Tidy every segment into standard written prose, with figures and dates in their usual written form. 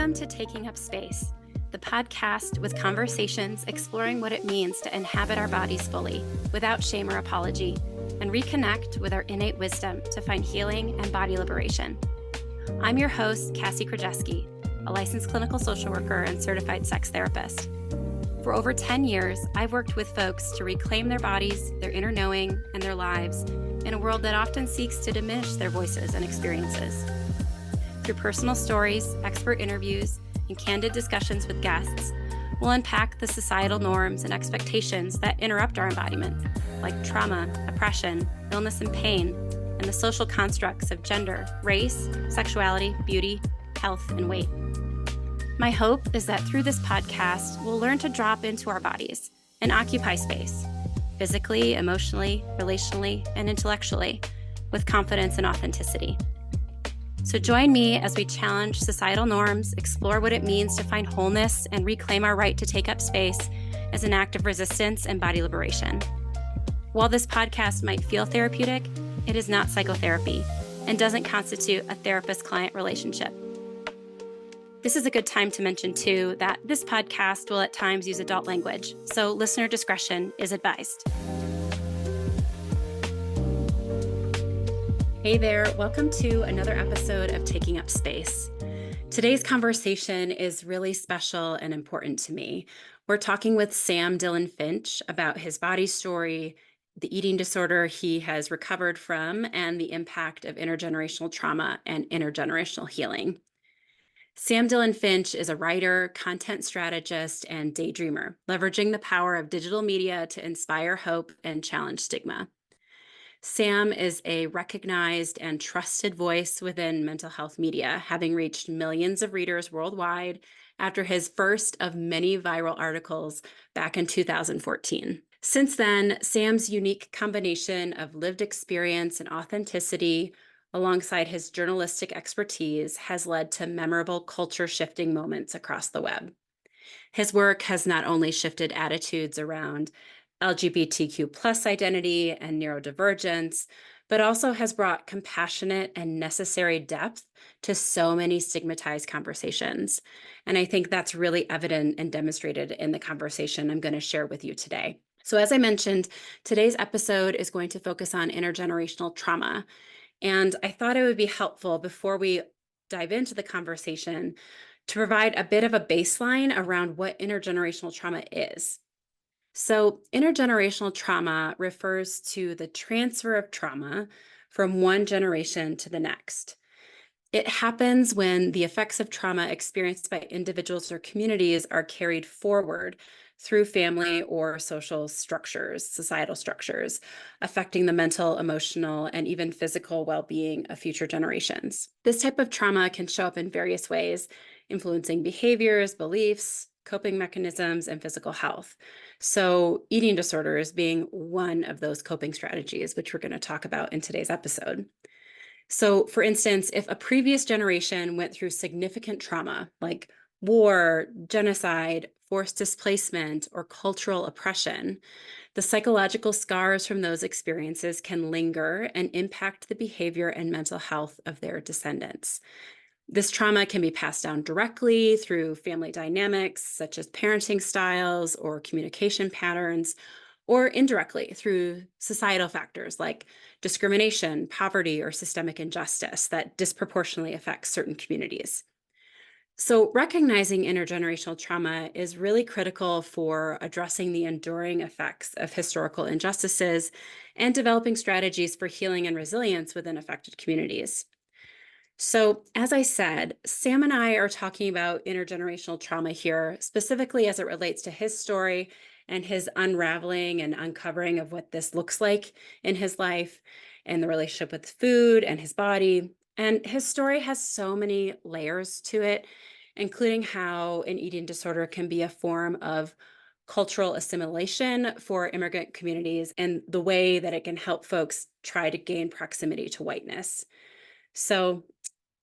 Welcome to Taking Up Space, the podcast with conversations exploring what it means to inhabit our bodies fully, without shame or apology, and reconnect with our innate wisdom to find healing and body liberation. I'm your host, Cassie Krajewski, a licensed clinical social worker and certified sex therapist. For over 10 years, I've worked with folks to reclaim their bodies, their inner knowing, and their lives in a world that often seeks to diminish their voices and experiences. Through personal stories, expert interviews, and candid discussions with guests, we'll unpack the societal norms and expectations that interrupt our embodiment, like trauma, oppression, illness and pain, and the social constructs of gender, race, sexuality, beauty, health, and weight. My hope is that through this podcast, we'll learn to drop into our bodies and occupy space, physically, emotionally, relationally, and intellectually, with confidence and authenticity. So join me as we challenge societal norms, explore what it means to find wholeness, and reclaim our right to take up space as an act of resistance and body liberation. While this podcast might feel therapeutic, it is not psychotherapy and doesn't constitute a therapist-client relationship. This is a good time to mention, too, that this podcast will at times use adult language, so listener discretion is advised. Hey there, welcome to another episode of Taking Up Space. Today's conversation is really special and important to me. We're talking with Sam Dylan Finch about his body story, the eating disorder he has recovered from, and the impact of intergenerational trauma and intergenerational healing. Sam Dylan Finch is a writer, content strategist, and daydreamer, leveraging the power of digital media to inspire hope and challenge stigma. Sam is a recognized and trusted voice within mental health media, having reached millions of readers worldwide after his first of many viral articles back in 2014. Since then, Sam's unique combination of lived experience and authenticity, alongside his journalistic expertise, has led to memorable culture-shifting moments across the web. His work has not only shifted attitudes around LGBTQ plus identity and neurodivergence, but also has brought compassionate and necessary depth to so many stigmatized conversations. And I think that's really evident and demonstrated in the conversation I'm going to share with you today. So as I mentioned, today's episode is going to focus on intergenerational trauma. And I thought it would be helpful before we dive into the conversation to provide a bit of a baseline around what intergenerational trauma is. So intergenerational trauma refers to the transfer of trauma from one generation to the next. It happens when the effects of trauma experienced by individuals or communities are carried forward through family or social structures, societal structures, affecting the mental, emotional, and even physical well-being of future generations. This type of trauma can show up in various ways, influencing behaviors, beliefs, coping mechanisms, and physical health. So eating disorders being one of those coping strategies, which we're going to talk about in today's episode. So for instance, if a previous generation went through significant trauma like war, genocide, forced displacement, or cultural oppression, the psychological scars from those experiences can linger and impact the behavior and mental health of their descendants. This trauma can be passed down directly through family dynamics, such as parenting styles or communication patterns, or indirectly through societal factors like discrimination, poverty, or systemic injustice that disproportionately affects certain communities. So recognizing intergenerational trauma is really critical for addressing the enduring effects of historical injustices and developing strategies for healing and resilience within affected communities. So, as I said, Sam and I are talking about intergenerational trauma here, specifically as it relates to his story and his unraveling and uncovering of what this looks like in his life and the relationship with food and his body. And his story has so many layers to it, including how an eating disorder can be a form of cultural assimilation for immigrant communities and the way that it can help folks try to gain proximity to whiteness. So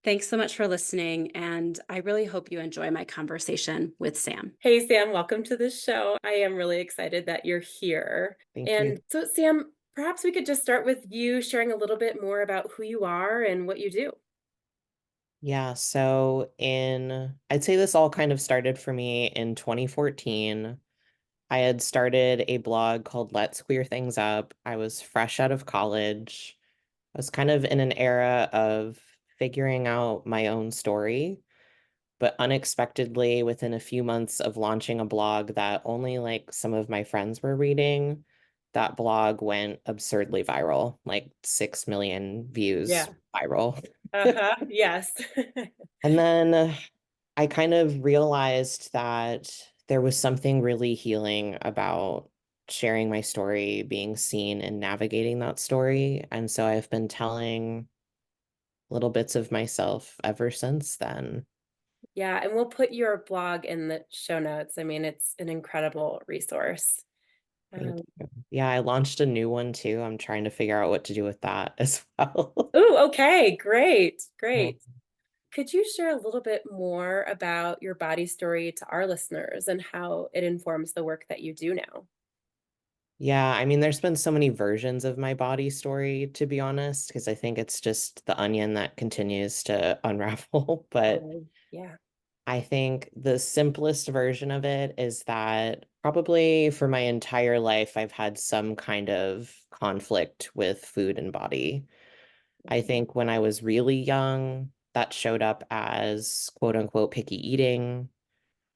thanks so much for listening, and I really hope you enjoy my conversation with Sam. Hey, Sam, welcome to the show. I am really excited that you're here. Thank you. So, Sam, perhaps we could just start with you sharing a little bit more about who you are and what you do. Yeah, I'd say this all kind of started for me in 2014. I had started a blog called Let's Queer Things Up. I was fresh out of college. I was kind of in an era of figuring out my own story, but unexpectedly, within a few months of launching a blog that only like some of my friends were reading, that blog went absurdly viral, like 6 million views Yeah. viral. Uh-huh. Yes. And then I kind of realized that there was something really healing about sharing my story, being seen, and navigating that story. And so I've been telling little bits of myself ever since then. Yeah, and we'll put your blog in the show notes. I mean, it's an incredible resource. Thank Um, you. Yeah, I launched a new one too. I'm trying to figure out what to do with that as well. oh, okay, great, Yeah. great. Could you share a little bit more about your body story to our listeners and how it informs the work that you do now? Yeah, I mean, there's been so many versions of my body story, to be honest, because I think it's just the onion that continues to unravel. But Yeah. I think the simplest version of it is that probably for my entire life, I've had some kind of conflict with food and body. I think when I was really young, that showed up as quote unquote picky eating,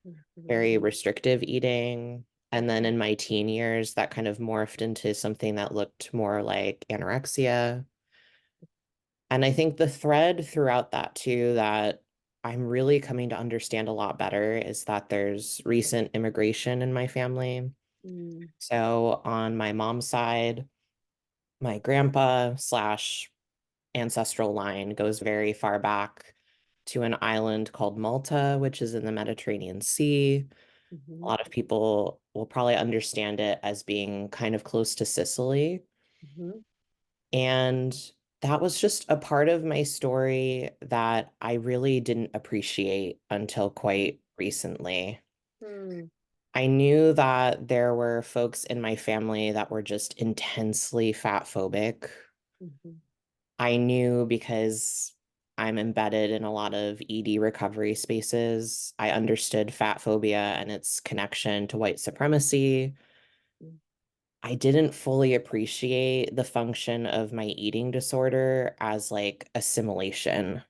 Mhm. very restrictive eating. And then in my teen years, that kind of morphed into something that looked more like anorexia. And I think the thread throughout that too, that I'm really coming to understand a lot better is that there's recent immigration in my family. Mm, So on my mom's side, my grandpa slash ancestral line goes very far back to an island called Malta, which is in the Mediterranean Sea. A mhm, lot of people will probably understand it as being kind of close to Sicily. mhm, And that was just a part of my story that I really didn't appreciate until quite recently. mm, I knew that there were folks in my family that were just intensely fat phobic. mhm, I knew because I'm embedded in a lot of ED recovery spaces. I understood fat phobia and its connection to white supremacy. mm, I didn't fully appreciate the function of my eating disorder as like assimilation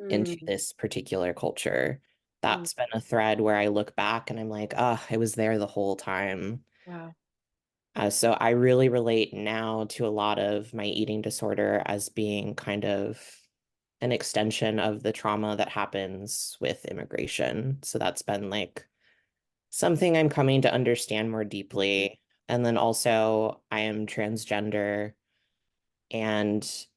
into mm, this particular culture. mm. That's been a thread where I look back and I'm like, oh, I was there the whole time. Wow. So I really relate now to a lot of my eating disorder as being kind of an extension of the trauma that happens with immigration. So that's been like something I'm coming to understand more deeply. And then also, I am transgender, and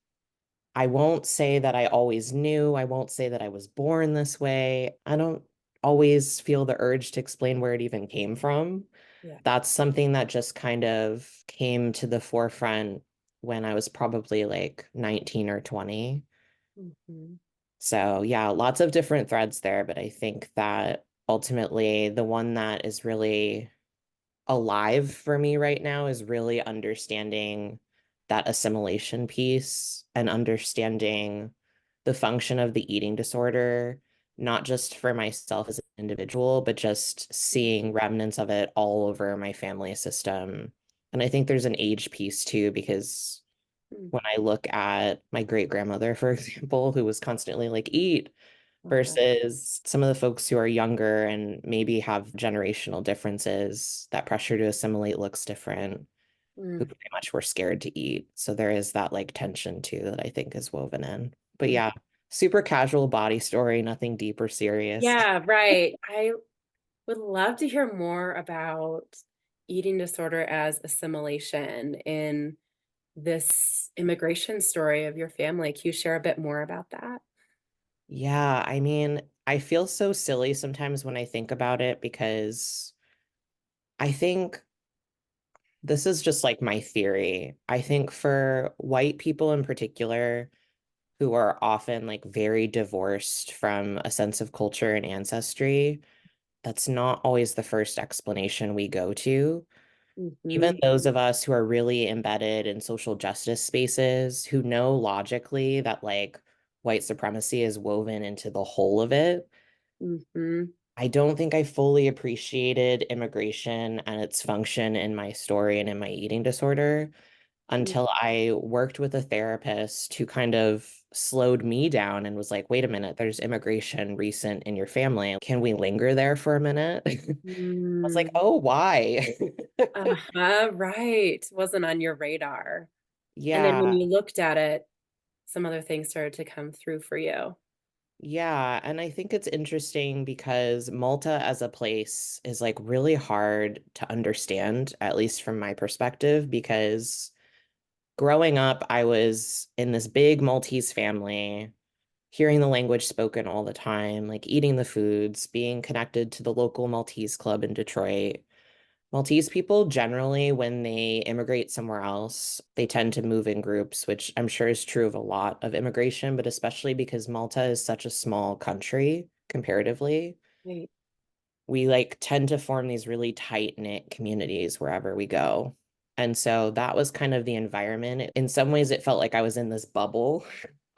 I won't say that I always knew. I won't say that I was born this way. I don't always feel the urge to explain where it even came from. Yeah. That's something that just kind of came to the forefront when I was probably like 19 or 20. Mhm, So, yeah, lots of different threads there, but I think that ultimately the one that is really alive for me right now is really understanding that assimilation piece and understanding the function of the eating disorder, not just for myself as an individual, but just mm, seeing remnants of it all over my family system. And I think there's an age piece too, because mm. when I look at my great grandmother, for example, who was constantly like, eat, Uh-huh. versus some of the folks who are younger and maybe have generational differences, that pressure to assimilate looks different, who Mm, pretty much were scared to eat. So there is that like tension too that I think is woven in. But mm. yeah, super casual body story, nothing deep or serious. Yeah, right. I would love to hear more about eating disorder as assimilation in this immigration story of your family. Can you share a bit more about that? Yeah, I mean, I feel so silly sometimes when I think about it because I think this is just like my theory. I think for white people in particular, who are often like very divorced from a sense of culture and ancestry, that's not always the first explanation we go to. Even Mhm, those of us who are really embedded in social justice spaces, who know logically that like white supremacy is woven into the whole of it. Hmm. I don't think I fully appreciated immigration and its function in my story and in my eating disorder until I worked with a therapist who kind of slowed me down and was like, wait a minute, there's immigration recent in your family. Can we linger there for a minute? I was like, Mm. oh, why? Uh-huh, right. Wasn't on your radar. And then when Yeah, you looked at it, some other things started to come through for you. yeah. And I think it's interesting because Malta as a place is like really hard to understand, at least from my perspective, because growing up, I was in this big Maltese family, hearing the language spoken all the time, like eating the foods, being connected to the local Maltese club in Detroit. Maltese people generally, when they immigrate somewhere else, they tend to move in groups, which I'm sure is true of a lot of immigration, but especially because Malta is such a small country comparatively. Right. We like tend to form these really tight-knit communities wherever we go. And so that was kind of the environment. In some ways, it felt like I was in this bubble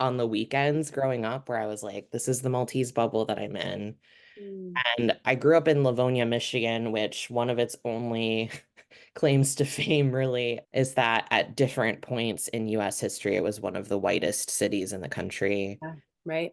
on the weekends growing up where I was like, this is the Maltese bubble that I'm in. Mm. And I grew up in Livonia, Michigan, which one of its only claims to fame really is that at different points in US history, it was one of the whitest cities in the country. Yeah, right.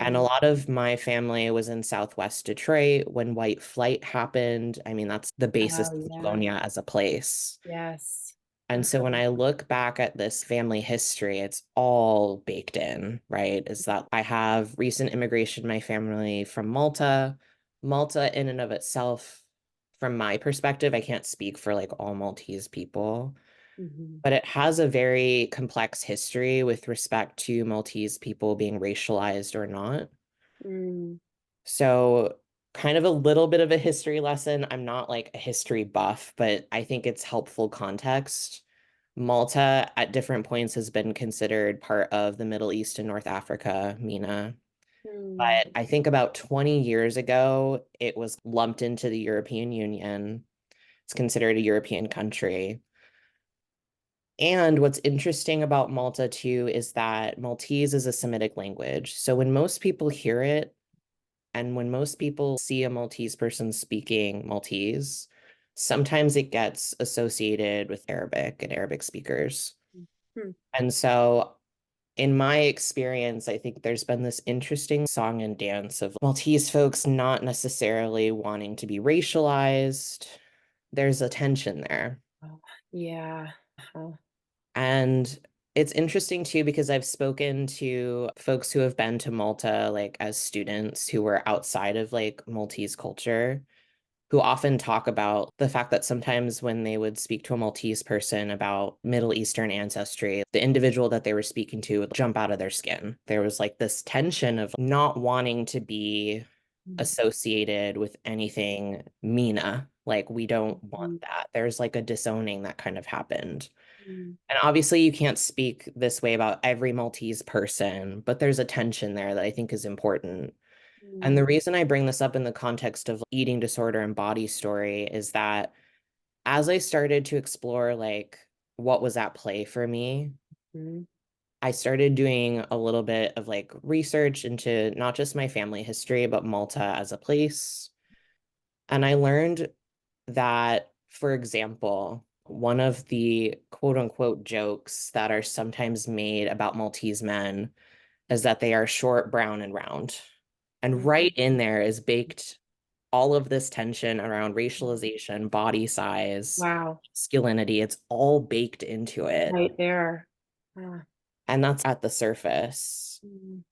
And a Hmm. lot of my family was in Southwest Detroit when white flight happened. I mean, that's the basis Oh, of yeah. Livonia as a place. Yes. And so when Uh-huh. I look back at this family history, it's all baked in, right? Is that I have recent immigration in my family from Malta. Malta, in and of itself, from my perspective, I can't speak for like all Maltese people, Hmm. but it has a very complex history with respect to Maltese people being racialized or not. Mm. So, kind of a little bit of a history lesson. I'm not like a history buff, but I think it's helpful context. Malta at different points has been considered part of the Middle East and North Africa, MENA. Mm. But I think about 20 years ago, it was lumped into the European Union. It's considered a European country. And what's interesting about Malta too is that Maltese is a Semitic language. So when most people hear it, and when most people see a Maltese person speaking Maltese, sometimes it gets associated with Arabic and Arabic speakers. Hmm. And so, in my experience, I think there's been this interesting song and dance of Maltese folks not necessarily wanting to be racialized. There's a tension there. Oh, yeah. Uh-huh. And it's interesting too because I've spoken to folks who have been to Malta like as students who were outside of like Maltese culture, who often talk about the fact that sometimes when they would speak to a Maltese person about Middle Eastern ancestry, the individual that they were speaking to would jump out of their skin. There was like this tension of not wanting to be associated with anything MENA. Like, we don't want Mhm. that. There's like a disowning that kind of happened. Mm. And obviously, you can't speak this way about every Maltese person, but there's a tension there that I think is important. And the Mm. reason I bring this up in the context of eating disorder and body story is that as I started to explore like what was at play for me, Mm. I started doing a little bit of like research into not just my family history, but Malta as a place. And I learned that, for example, one of the quote unquote jokes that are sometimes made about Maltese men is that they are short, brown, and round. And Mm. right in there is baked all of this tension around racialization, body size, Wow. masculinity. It's all baked into it. Right there. Ah. And that's at the surface. Mm.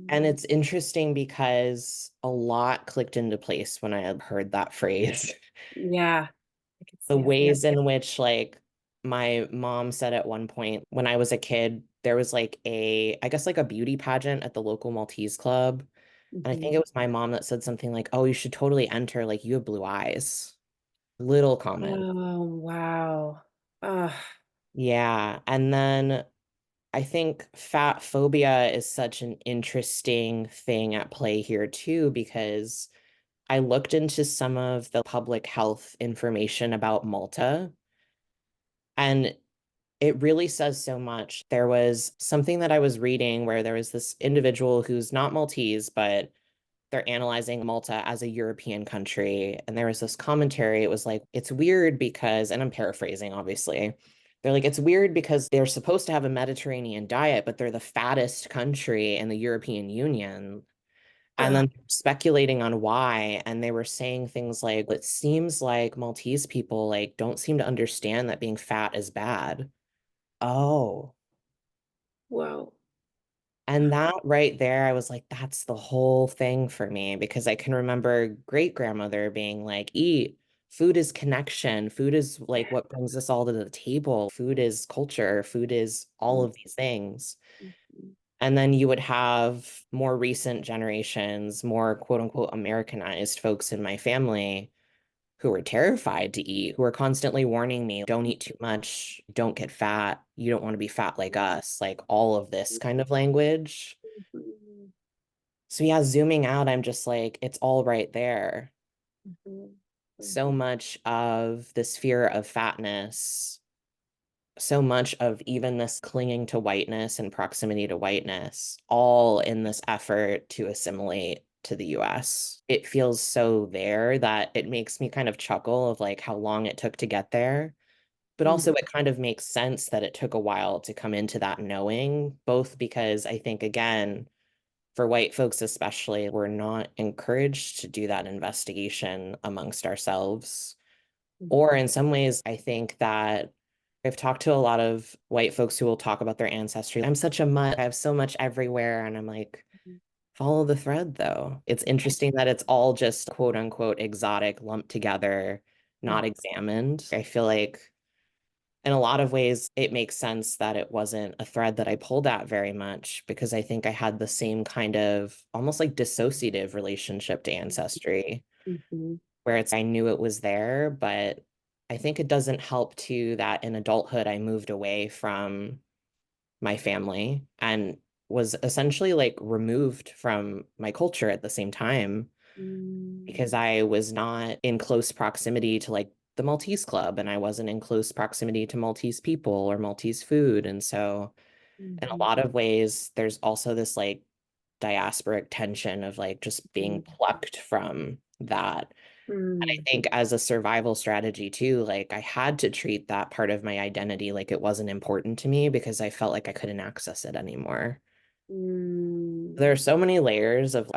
And Mm. it's interesting because a lot clicked into place when I had heard that phrase. Yeah, I could The see that. ways in which, like, my mom said at one point when I was a kid, there was like I guess like a beauty pageant at the local Maltese club. And I Mhm. think it was my mom that said something like, oh, you should totally enter. Like, you have blue eyes. Little comment. Oh, wow. Oh, Yeah. And then I think fat phobia is such an interesting thing at play here too, because I looked into some of the public health information about Malta. And it really says so much. There was something that I was reading where there was this individual who's not Maltese, but they're analyzing Malta as a European country. And there was this commentary. It was like, it's weird because, and I'm paraphrasing, obviously. They're like, it's weird because they're supposed to have a Mediterranean diet, but they're the fattest country in the European Union. And Uh, then speculating on why. And they were saying things like, it seems like Maltese people like don't seem to understand that being fat is bad. Oh. Whoa. And that right there, I was like, that's the whole thing for me because I can remember great grandmother being like, eat. Food is connection. Food is like what brings us all to the table. Food is culture. Food is all of these things. Mhm. And then you would have more recent generations, more quote unquote Americanized folks in my family who were terrified to eat, who were constantly warning me, don't eat too much, don't get fat, you don't want to be fat like us, like all of this kind of language. Mhm. So yeah, zooming out, I'm just like, it's all right there. Mhm. So Mhm. much of this fear of fatness, so much of even this clinging to whiteness and proximity to whiteness, all in this effort to assimilate to the US. It feels so there that it makes me kind of chuckle of like how long it took to get there. But Mhm. also, it kind of makes sense that it took a while to come into that knowing, both because I think, again, for white folks especially, we're not encouraged to do that investigation amongst ourselves. Or in some ways, I think that I've talked to a lot of white folks who will talk about their ancestry. I'm such a mutt. I have so much everywhere. And I'm like, follow the thread, though. It's interesting that it's all just quote unquote exotic, lumped together, not Mhm. examined. I feel like in a lot of ways, it makes sense that it wasn't a thread that I pulled at very much because I think I had the same kind of almost like dissociative relationship to ancestry, Mhm. where it's I knew it was there, but I think it doesn't help too that in adulthood I moved away from my family and was essentially like removed from my culture at the same time Mhm. because I was not in close proximity to like the Maltese Club and I wasn't in close proximity to Maltese people or Maltese food. And so, in a Mhm. lot of ways, there's also this like diasporic tension of like just being plucked from that. And I Mhm. think as a survival strategy too, like I had to treat that part of my identity like it wasn't important to me because I felt like I couldn't access it anymore. There are Mhm. so many layers of,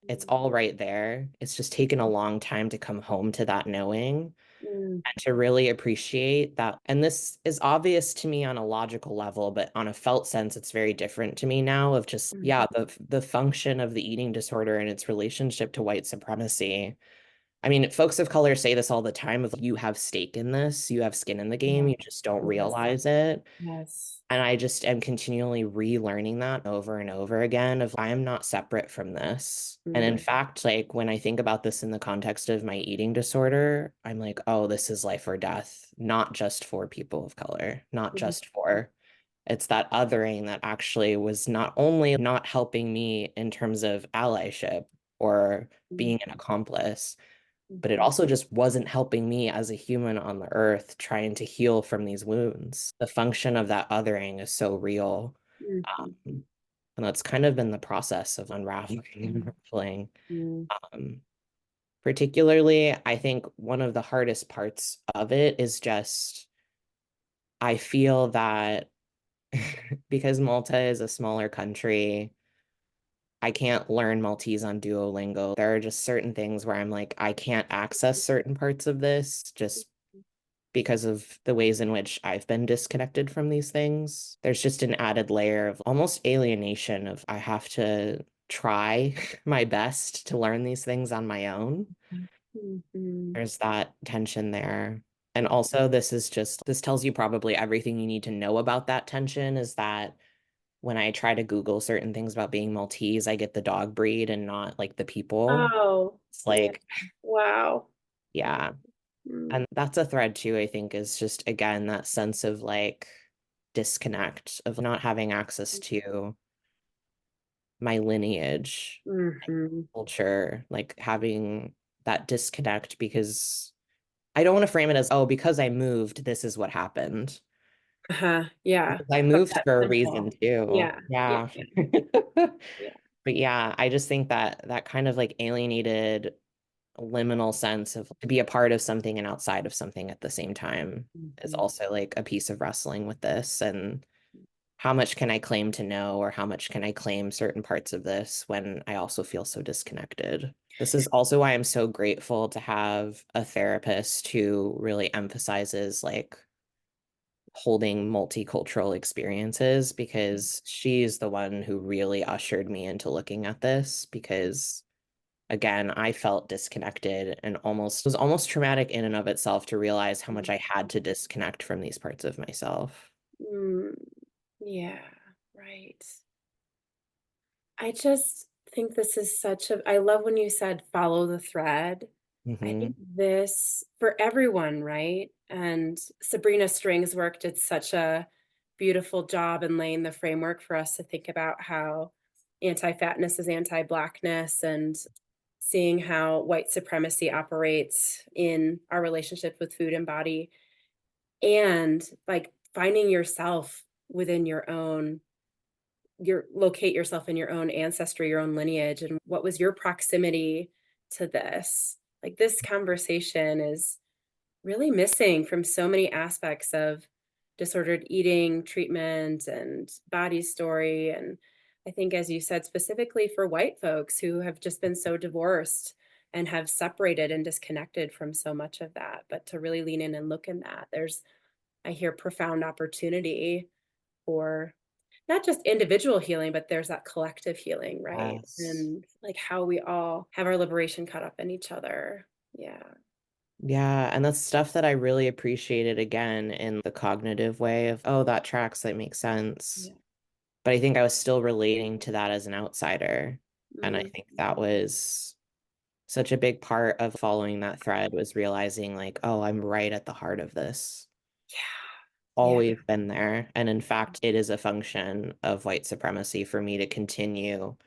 it's all right there. It's just taken a long time to come home to that knowing Mhm. and to really appreciate that. And this is obvious to me on a logical level, but on a felt sense, it's very different to me now of just, yeah, the function of the eating disorder and its relationship to white supremacy. I mean, folks of color say this all the time of you have stake in this, you have skin in the game, Yeah. you just don't Yes. realize it. Yes. And I just am continually relearning that over and over again of I am not separate from this. And in Mhm. fact, like when I think about this in the context of my eating disorder, I'm like, oh, this is life or death, not just for people of color, not Mhm. just for it's that othering that actually was not only not helping me in terms of allyship or being an accomplice, but it Mhm. also just wasn't helping me as a human on the earth trying to heal from these wounds. The function of that othering is so real. Mhm. And that's kind of been the process of unraveling and unraveling. Mhm. Um, Particularly, I think one of the hardest parts of it is just I feel that because Malta is a smaller country, I can't learn Maltese on Duolingo. There are just certain things where I'm like, I can't access certain parts of this just because of the ways in which I've been disconnected from these things. There's just an added layer of almost alienation of I have to try my best to learn these things on my own. Mhm. There's that tension there. And also, this is just, this tells you probably everything you need to know about that tension is that when I try to Google certain things about being Maltese, I get the dog breed and not like the people. Oh, It's yeah. like, Wow. yeah. Mm. And that's a thread too, I think, is just again that sense of like disconnect of not having access to my lineage, Mhm. culture, like having that disconnect because I don't want to frame it as, oh, because I moved, this is what happened. Yeah. Because I From moved that for a reason simple. too. Yeah. Yeah. Yeah. Yeah. Yeah. But yeah, I just think that that kind of like alienated liminal sense of to be a part of something and outside of something at the same time is Mhm. also like a piece of wrestling with this. And how much can I claim to know, or how much can I claim certain parts of this when I also feel so disconnected? This is also why I'm so grateful to have a therapist who really emphasizes like holding multicultural experiences, because she's the one who really ushered me into looking at this. Because again, I felt disconnected and almost was almost traumatic in and of itself to realize how much I had to disconnect from these parts of myself. Mm, yeah, right. I just think this is such a I love when you said follow the thread. I Hmm. think this for everyone, right? And Sabrina Stringswork did such a beautiful job in laying the framework for us to think about how anti-fatness is anti-blackness and seeing how white supremacy operates in our relationship with food and body and like finding yourself within your locate yourself in your own ancestry, your own lineage, and what was your proximity to this? Like this conversation is really missing from so many aspects of disordered eating treatment and body story. And I think, as you said, specifically for white folks who have just been so divorced and have separated and disconnected from so much of that, but to really lean in and look in that, I hear profound opportunity for not just individual healing, but there's that collective healing, right? Yes. And like how we all have our liberation caught up in each other. Yeah. Yeah, and that's stuff that I really appreciated again in the cognitive way of, oh, that tracks, that makes sense. Yeah. But I think I was still relating to that as an outsider. And I think that Mhm. was such a big part of following that thread, was realizing like, oh, I'm right at the heart of this. Yeah. Always been there. And in fact, it is a function of white supremacy for me to continue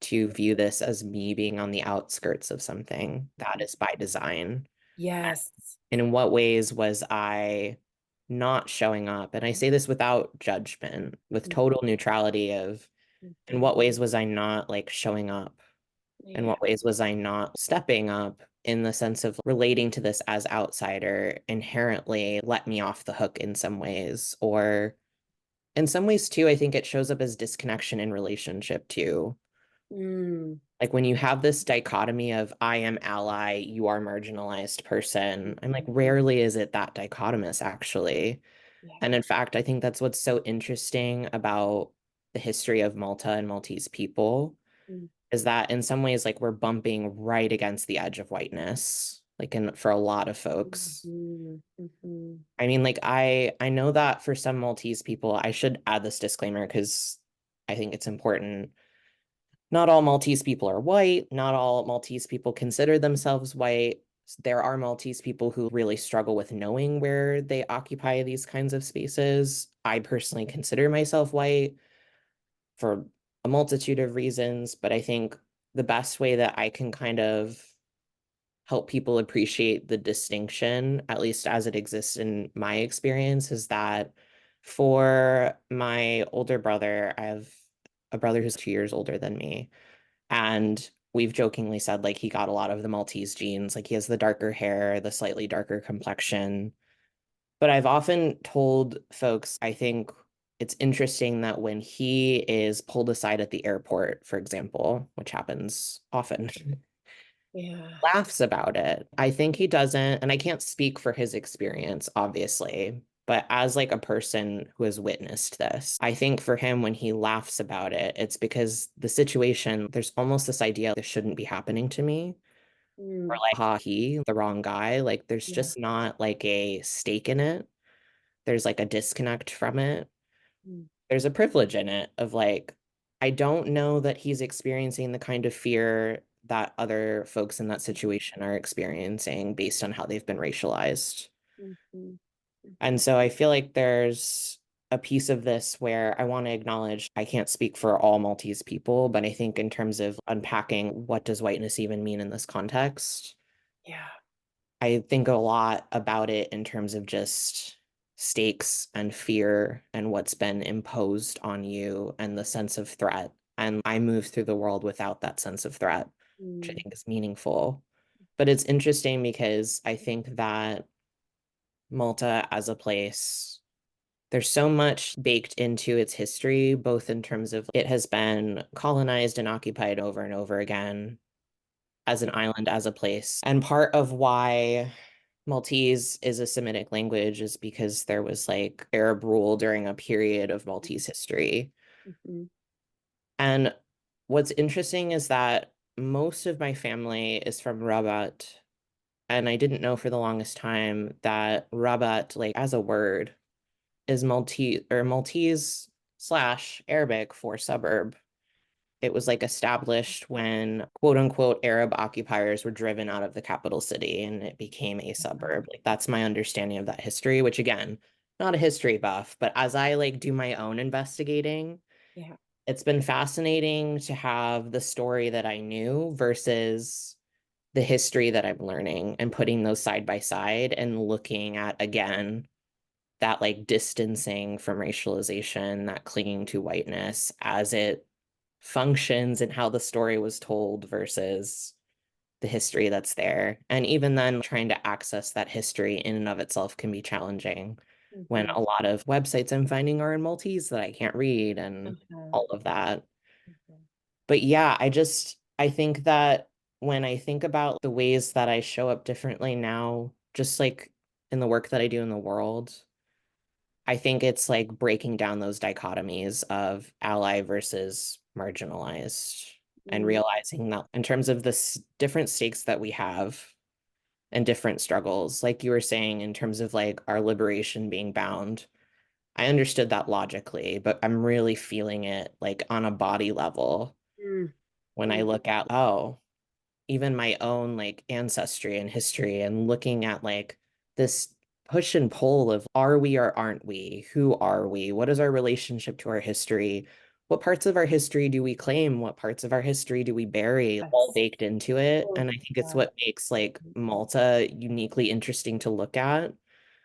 to view this as me being on the outskirts of something that Yeah. is by design. Yes. And in what ways was I not showing up? And I say this without judgment, with total neutrality of in Mhm. what ways was I not like showing up? In Yeah. what ways was I not stepping up, in the sense of relating to this as outsider inherently let me off the hook in some ways? Or in some ways too, I think it shows up as disconnection in relationship too. Mm. Like when you have this dichotomy of I am ally, you are marginalized person, I'm like, Mhm. rarely is it that dichotomous actually. Yeah. And in fact, I think that's what's so interesting about the history of Malta and Maltese people, Mm. is that in some ways, like we're bumping right against the edge of whiteness, like in for a lot of folks. Mhm. Mhm. I mean, like I know that for some Maltese people, I should add this disclaimer because I think it's important. Not all Maltese people are white. Not all Maltese people consider themselves white. There are Maltese people who really struggle with knowing where they occupy these kinds of spaces. I personally consider myself white for a multitude of reasons, but I think the best way that I can kind of help people appreciate the distinction, at least as it exists in my experience, is that for my older brother, I have a brother who's 2 years older than me. And we've jokingly said like he got a lot of the Maltese genes, like he has the darker hair, the slightly darker complexion. But I've often told folks, I think it's interesting that when he is pulled aside at the airport, for example, which happens often, Yeah. laughs about it. I think he doesn't, and I can't speak for his experience, obviously, but as like a person who has witnessed this, I think for him when he laughs about it, it's because the situation, there's almost this idea this shouldn't be happening to me. Or Mm. like, ha, he, the wrong guy. Like there's Yeah. just not like a stake in it. There's like a disconnect from it. Mm. There's a privilege in it of like, I don't know that he's experiencing the kind of fear that other folks in that situation are experiencing based on how they've been racialized. Mhm. And Mhm. so I feel like there's a piece of this where I want to acknowledge I can't speak for all Maltese people, but I think in terms of unpacking what does whiteness even mean in this context, Yeah. I think a lot about it in terms of just stakes and fear and what's been imposed on you and the sense of threat. And I move through the world without that sense of threat, which I Mm, think is meaningful. But it's interesting because I think that Malta as a place, there's so much baked into its history, both in terms of it has been colonized and occupied over and over again as an island, as a place. And part of why Maltese is a Semitic language is because there was like Arab rule during a period of Maltese history. mhm, And what's interesting is that most of my family is from Rabat. And I didn't know for the longest time that Rabat, like as a word, is Maltese slash Arabic for suburb. It was like established when quote unquote Arab occupiers were driven out of the capital city and it became a suburb. Like that's my understanding of that history, which again, not a history buff, but as I like do my own investigating, yeah. it's been fascinating to have the story that I knew versus the history that I'm learning and putting those side by side and looking at again that like distancing from racialization, that clinging to whiteness as it functions and how the story was told versus the history that's there. And even then, trying to access that history in and of itself can be challenging when Mhm, a lot of websites I'm finding are in Maltese that I can't read and uh-huh, all of that. mhm, But yeah, I think that when I think about the ways that I show up differently now, just like in the work that I do in the world, I think it's like breaking down those dichotomies of ally versus marginalized and mm, realizing that in terms of the different stakes that we have and different struggles, like you were saying, in terms of like our liberation being bound, I understood that logically, but I'm really feeling it like on a body level mm, when I mm, look at, oh, even my own like ancestry and history and looking at like this push and pull of are we or aren't we? Who are we? What is our relationship to our history? What parts of our history do we claim? What parts of our history do we bury? All yes. baked into it. Oh, And I think it's yeah. what makes like Malta uniquely interesting to look at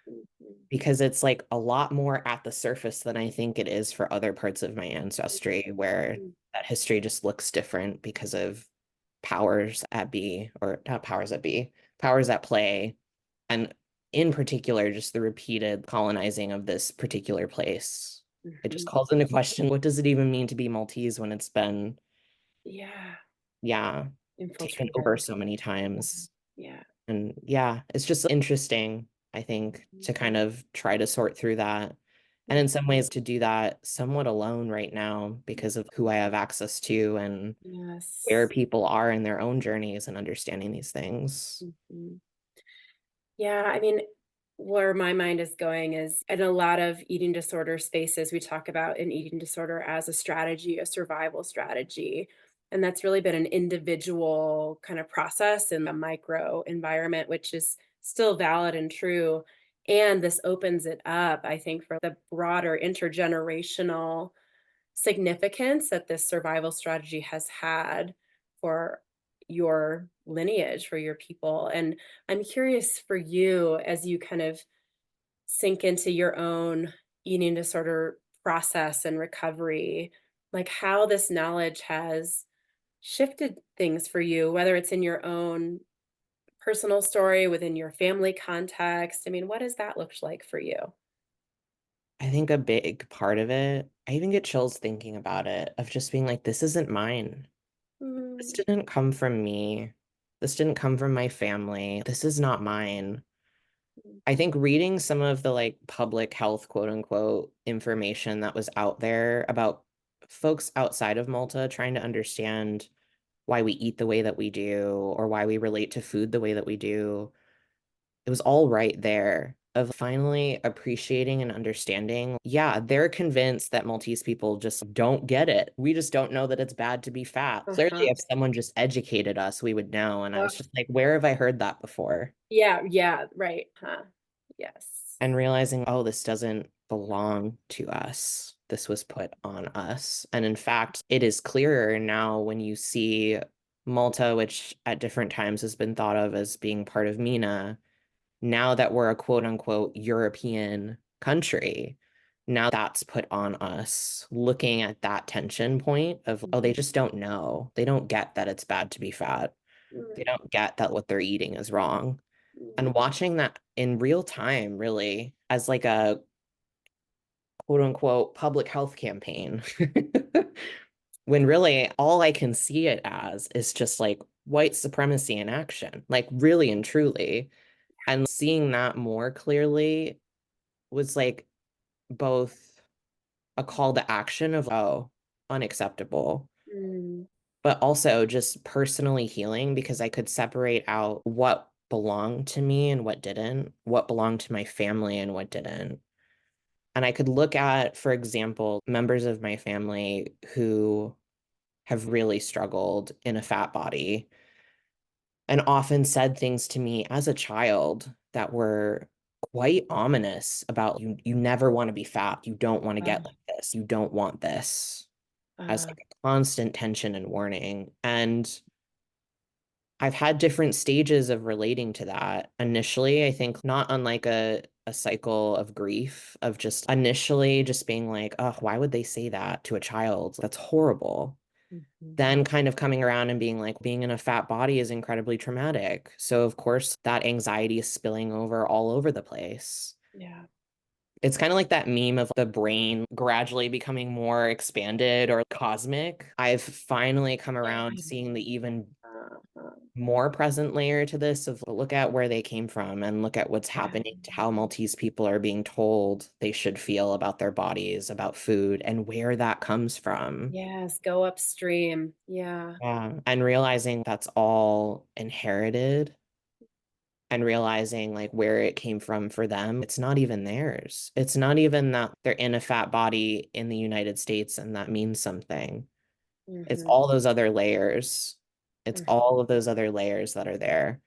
Mhm, because it's like a lot more at the surface than I think it is for other parts of my ancestry where mhm, that history just looks different because of powers at B, or not powers at B, powers at play, and in particular, just the repeated colonizing of this particular place. It just mhm. calls into question what does it even mean to be Maltese when it's been, Yeah, yeah, taken over infiltrated. so many times. Yeah. And yeah, it's just interesting, I think, to kind of try to sort through that. And Mhm. in some ways, to do that somewhat alone right now because of who I have access to and where Yes. people are in their own journeys and understanding these things. Mhm. Yeah, I mean, where my mind is going is in a lot of eating disorder spaces, we talk about an eating disorder as a strategy, a survival strategy. And that's really been an individual kind of process in the micro environment, which is still valid and true. And this opens it up, I think, for the broader intergenerational significance that this survival strategy has had for your lineage, for your people. And I'm curious for you as you kind of sink into your own eating disorder process and recovery, like how this knowledge has shifted things for you, whether it's in your own personal story, within your family context. I mean, what does that look like for you? I think a big part of it, I even get chills thinking about it, of just being like, this isn't mine. This Mm, didn't come from me. This didn't come from my family. This is not mine. I think reading some of the like public health, quote unquote, information that was out there about folks outside of Malta trying to understand why we eat the way that we do or why we relate to food the way that we do, it was all right there of finally appreciating and understanding. Yeah, they're convinced that Maltese people just don't get it. We just don't know that it's bad to be fat. Clearly, uh-huh. if someone just educated us, we would know. And I was just like, where have I heard that before? Yeah, yeah, right, huh. Yes. And realizing, oh, this doesn't belong to us. This was put on us. And in fact, it is clearer now when you see Malta, which at different times has been thought of as being part of MENA, now that we're a quote unquote European country. Now that's put on us, looking at that tension point of, oh, they Mhm. just don't know. They don't get that it's bad to be fat. They Mm, don't get that what they're eating is wrong. mm, And watching that in real time, really, as like a quote unquote public health campaign, when really all I can see it as is just like white supremacy in action, like really and truly. And seeing that more clearly was like both a call to action of, oh, unacceptable, mm. but also just personally healing because I could separate out what belonged to me and what didn't, what belonged to my family and what didn't. And I could look at, for example, members of my family who have really struggled in a fat body and often said things to me as a child that were quite ominous about you never want to be fat. You don't want to Uh, get like this. You don't want this, as uh, like a constant tension and warning. And I've had different stages of relating to that. Initially, I think not unlike a cycle of grief of just initially just being like, oh, why would they say that to a child? That's horrible. mhm. Then kind of coming around and being like, being in a fat body is incredibly traumatic. So of course that anxiety is spilling over all over the place. Yeah. It's kind of like that meme of the brain gradually becoming more expanded or cosmic. I've finally come around Yeah. seeing the even Uh, more present layer to this of look at where they came from and look at what's yeah. happening to how Maltese people are being told they should feel about their bodies, about food, and where that comes from. Yes. Go upstream. Yeah. Yeah. And realizing that's all inherited and realizing like where it came from for them, it's not even theirs. It's not even that they're in a fat body in the United States and that means something. It's Hmm. all those other layers. It's all of those other layers that are there.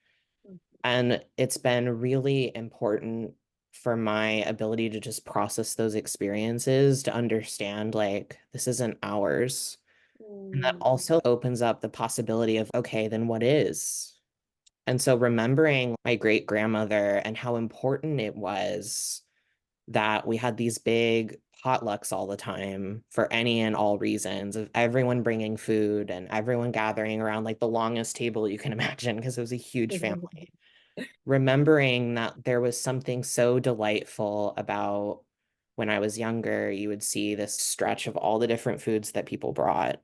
And it's been really important for my ability to just process those experiences, to understand like this isn't ours. And that Mm. also opens up the possibility of, okay, then what is? And so remembering my great grandmother and how important it was that we had these big potlucks all the time for any and all reasons of everyone bringing food and everyone gathering around like the longest table you can imagine because it was a huge family. Remembering that there was something so delightful about when I was younger, you would see this stretch of all the different foods that people brought.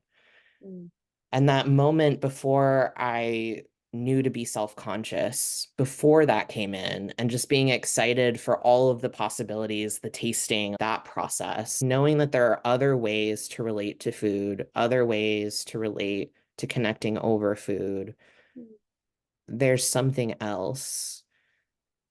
Mm. And that moment before I knew to be self-conscious, before that came in, and just being excited for all of the possibilities, the tasting, that process, knowing that there are other ways to relate to food, other ways to relate to connecting over food. There's something else.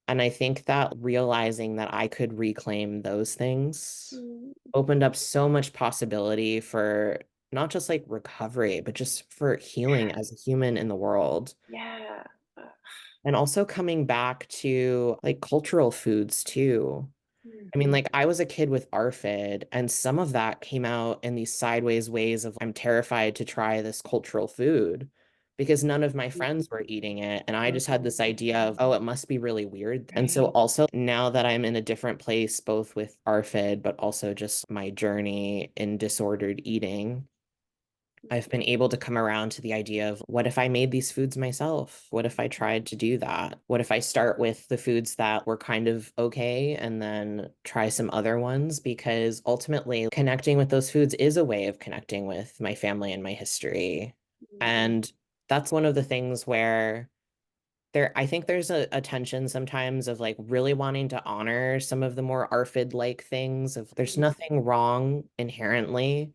And I think that realizing that I could reclaim those things Mm. opened up so much possibility for not just like recovery, but just for healing as a human in the world. Yeah. Uh, And also coming back to like cultural foods too. I mean, mhm. like I was a kid with ARFID, and some of that came out in these sideways ways of I'm terrified to try this cultural food because none of my friends were eating it. And I just had this idea of, oh, it must be really weird. And so Right. also now that I'm in a different place, both with ARFID, but also just my journey in disordered eating, I've been able to come around to the idea of what if I made these foods myself? What if I tried to do that? What if I start with the foods that were kind of okay and then try some other ones? Because ultimately, connecting with those foods is a way of connecting with my family and my history. And that's one of the things where I think there's a tension sometimes of like really wanting to honor some of the more ARFID-like things of there's nothing wrong inherently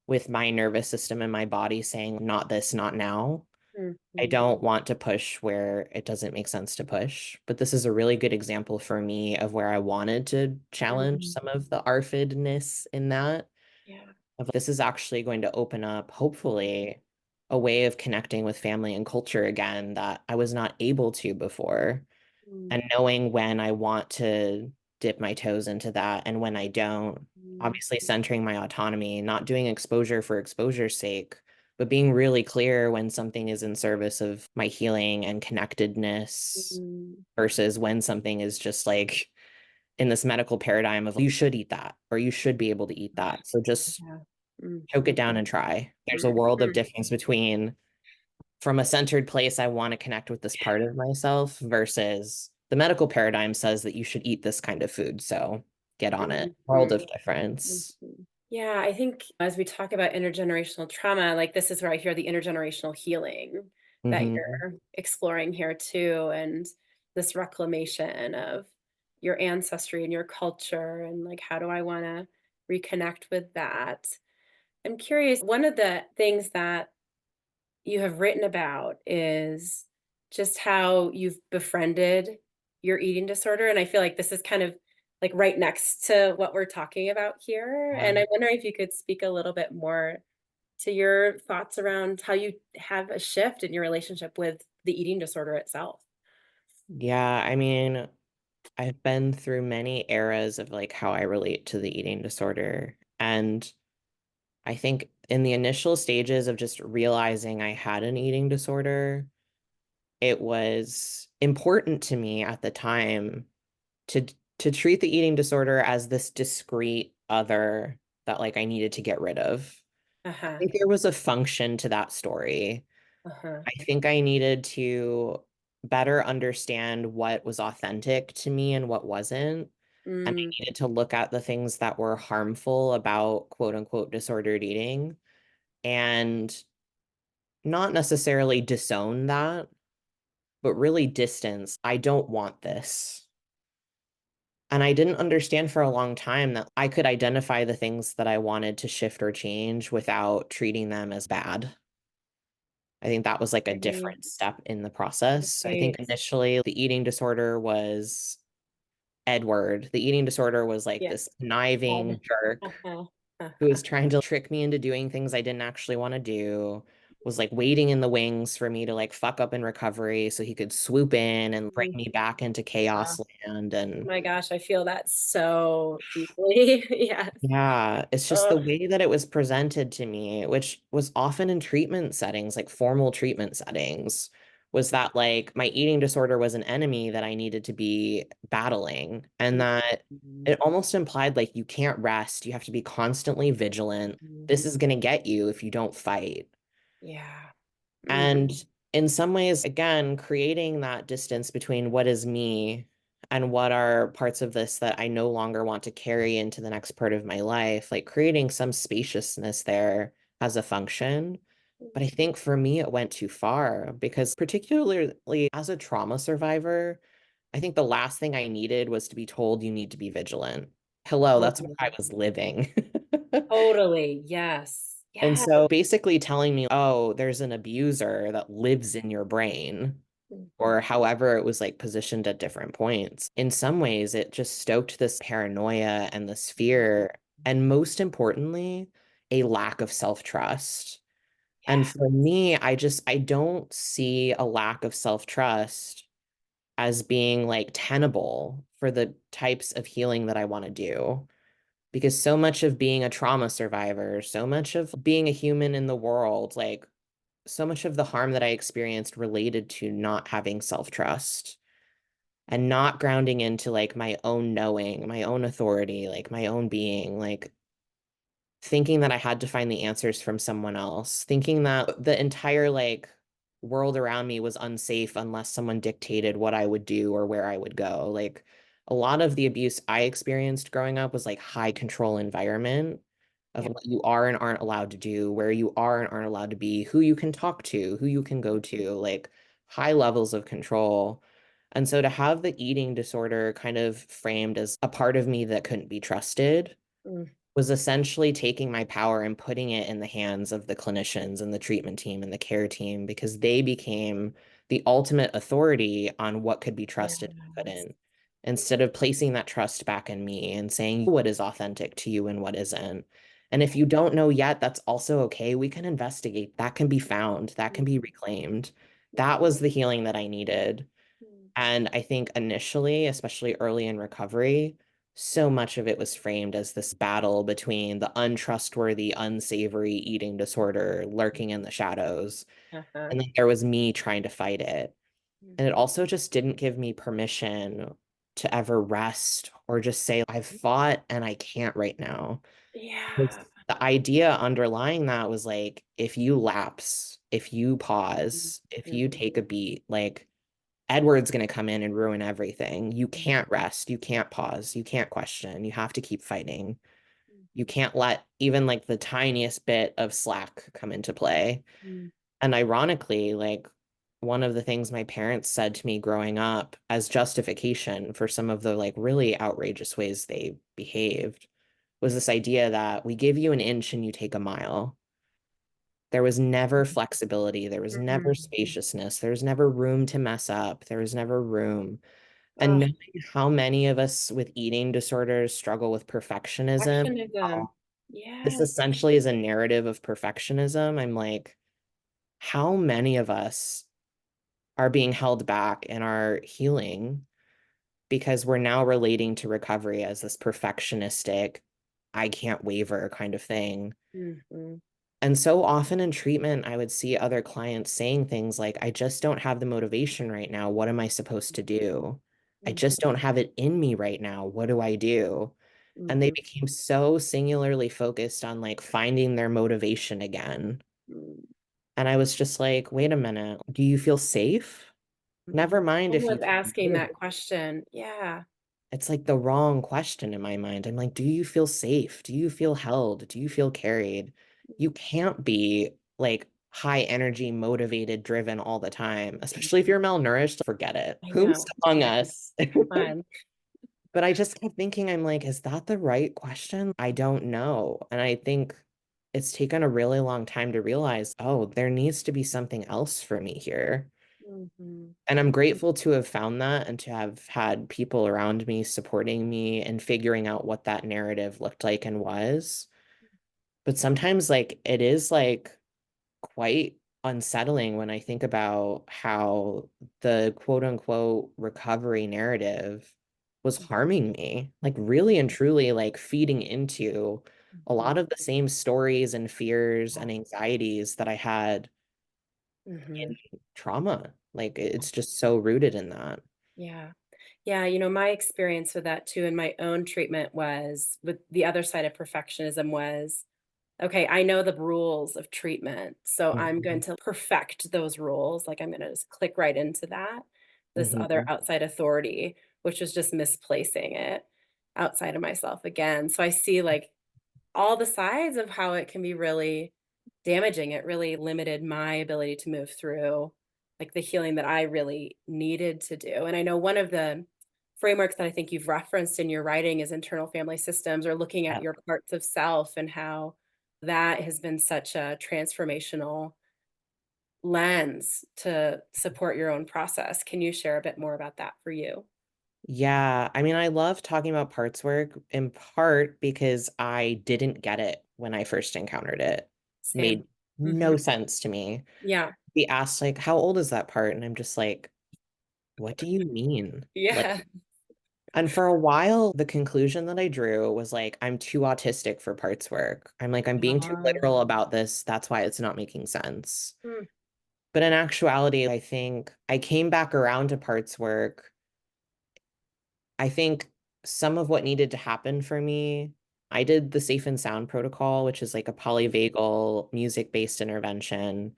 with my nervous system and my body saying, not this, not now. I Mhm. don't want to push where it doesn't make sense to push. But this is a really good example for me of where I wanted to challenge Mhm. some of the ARFID-ness in that. Yeah. Of this is actually going to open up, hopefully, a way of connecting with family and culture again that I was not able to before. Mm. And knowing when I want to dip my toes into that and when I don't, Mm. obviously centering my autonomy, not doing exposure for exposure's sake, but being really clear when something is in service of my healing and connectedness Mm. versus when something is just like in this medical paradigm of you should eat that or you should be able to eat that. So just Yeah. choke it down and try. There's a world of Mhm. difference between from a centered place, I want to connect with this part of myself versus the medical paradigm says that you should eat this kind of food. So get on it. World of Mhm. difference. Mhm. Yeah, I think as we talk about intergenerational trauma, like this is where I hear the intergenerational healing that Hmm. you're exploring here too, and this reclamation of your ancestry and your culture, and like, how do I want to reconnect with that? I'm curious, one of the things that you have written about is just how you've befriended your eating disorder, and I feel like this is kind of, like, right next to what we're talking about here, and I'm wondering if you could speak a little bit more to your thoughts around how you have a shift in your relationship with the eating disorder itself. Yeah, I mean, I've been through many eras of like how I relate to the eating disorder. And I think in the initial stages of just realizing I had an eating disorder, it was important to me at the time to to treat the eating disorder as this discrete other that like I needed to get rid of. I Uh-huh, think there was a function to that story. uh-huh. I think I needed to better understand what was authentic to me and what wasn't. And I Mm, needed to look at the things that were harmful about quote unquote disordered eating and not necessarily disown that, but really distance. I don't want this. And I didn't understand for a long time that I could identify the things that I wanted to shift or change without treating them as bad. I think that was like a right, different step in the process. I think right. initially the eating disorder was Edward. The eating disorder was like Yeah. this conniving jerk Uh-huh, who uh-huh. was trying to trick me into doing things I didn't actually want to do, was like waiting in the wings for me to like fuck up in recovery so he could swoop in and bring Mhm. me back into chaos land. Oh And my gosh, I feel that so deeply. Yes. yeah, it's just the Ugh. way that it was presented to me, which was often in treatment settings, like formal treatment settings, was that like my eating disorder was an enemy that I needed to be battling, and that Mhm. it almost implied like you can't rest, you have to be constantly vigilant. This Mhm. is going to get you if you don't fight. Yeah. Mm. And in some ways, again, creating that distance between what is me and what are parts of this that I no longer want to carry into the next part of my life, like creating some spaciousness there has a function. But I think for me, it went too far because, particularly as a trauma survivor, I think the last thing I needed was to be told you need to be vigilant. Hello, that's what Totally. I was living. Totally. Yes. And Yeah. so basically telling me, oh, there's an abuser that lives in your brain, Mhm. or however it was like positioned at different points. In some ways, it just stoked this paranoia and this fear, and most importantly, a lack of self-trust. And Yeah. for me, I don't see a lack of self-trust as being like tenable for the types of healing that I want to do. Because so much of being a trauma survivor, so much of being a human in the world, like so much of the harm that I experienced related to not having self-trust and not grounding into like my own knowing, my own authority, like my own being, like thinking that I had to find the answers from someone else, thinking that the entire like world around me was unsafe unless someone dictated what I would do or where I would go. Like a lot of the abuse I experienced growing up was like high control environment of Yeah. what you are and aren't allowed to do, where you are and aren't allowed to be, who you can talk to, who you can go to, like high levels of control. And so to have the eating disorder kind of framed as a part of me that couldn't be trusted Mm. was essentially taking my power and putting it in the hands of the clinicians and the treatment team and the care team because they became the ultimate authority on what could be trusted and Yes. couldn't, instead of placing that trust back in me and saying what is authentic to you and what isn't. And if you don't know yet, that's also okay. We can investigate. That can be found, that can be reclaimed. That was the healing that I needed. Mhm. And I think initially, especially early in recovery, so much of it was framed as this battle between the untrustworthy, unsavory eating disorder lurking in the shadows. Uh-huh. And then there was me trying to fight it. And it Mhm. also just didn't give me permission to ever rest or just say, I've fought and I can't right now. Yeah. The idea underlying that was like, if you lapse, if you pause, if you Mhm. take a beat, like Edward's going to come in and ruin everything. You can't rest. You can't pause. You can't question. You have to keep fighting. You can't let even like the tiniest bit of slack come into play. Mhm. And ironically, like one of the things my parents said to me growing up as justification for some of the like really outrageous ways they behaved was this idea that we give you an inch and you take a mile. There was never flexibility. There was never Mhm. spaciousness. There was never room to mess up. There was never room. And Ugh, knowing how many of us with eating disorders struggle with perfectionism, perfectionism. how this Yes. essentially is a narrative of perfectionism, I'm like, how many of us are being held back in our healing because we're now relating to recovery as this perfectionistic, I can't waver kind of thing. Mhm. And so often in treatment, I would see other clients saying things like, I just don't have the motivation right now. What am I supposed to do? I Mhm. just don't have it in me right now. What do I do? And they Mhm. became so singularly focused on like finding their motivation again. Mhm. And I was just like, wait a minute. Do you feel safe? Never mind Who if was you feel asking good. that question? Yeah. It's like the wrong question in my mind. I'm like, do you feel safe? Do you feel held? Do you feel carried? You can't be like high energy, motivated, driven all the time, especially if you're malnourished. Forget it. I Whom's know. among us? Fun. But I just kept thinking, I'm like, is that the right question? I don't know. And I think it's taken a really long time to realize, oh, there needs to be something else for me here. Mhm. And I'm grateful to have found that and to have had people around me supporting me and figuring out what that narrative looked like and was. But sometimes, like, it is like quite unsettling when I think about how the quote unquote recovery narrative was harming me, like, really and truly, like, feeding into a lot Mhm. of the same stories and fears and anxieties that I had in Mhm. trauma. Like, it's just so rooted in that. Yeah. Yeah, my experience with that too in my own treatment was with the other side of perfectionism was, okay, I know the rules of treatment, so I'm going Mhm, to perfect those rules, like, I'm gonna just click right into that, this other mhm. outside authority, which is just misplacing it outside of myself again, so I see, like, all the sides of how it can be really damaging. It really limited my ability to move through, like, the healing that I really needed to do, and I know one of the frameworks that I think you've referenced in your writing is internal family systems or looking at Yeah. your parts of self and how that has been such a transformational lens to support your own process. Can you share a bit more about that for you? Yeah, I mean, I love talking about parts work in part because I didn't get it when I first encountered it. Same. Made Mhm. no sense to me. Yeah. He asked, like, how old is that part? And I'm just like, what do you mean? Like, Yeah. and for a while, the conclusion that I drew was like, I'm too autistic for parts work. I'm like, I'm being too literal Um, about this. That's why it's not making sense. mm, But in actuality, I think I came back around to parts work. I think some of what needed to happen for me, I did the Safe and Sound protocol, which is like a polyvagal music-based intervention,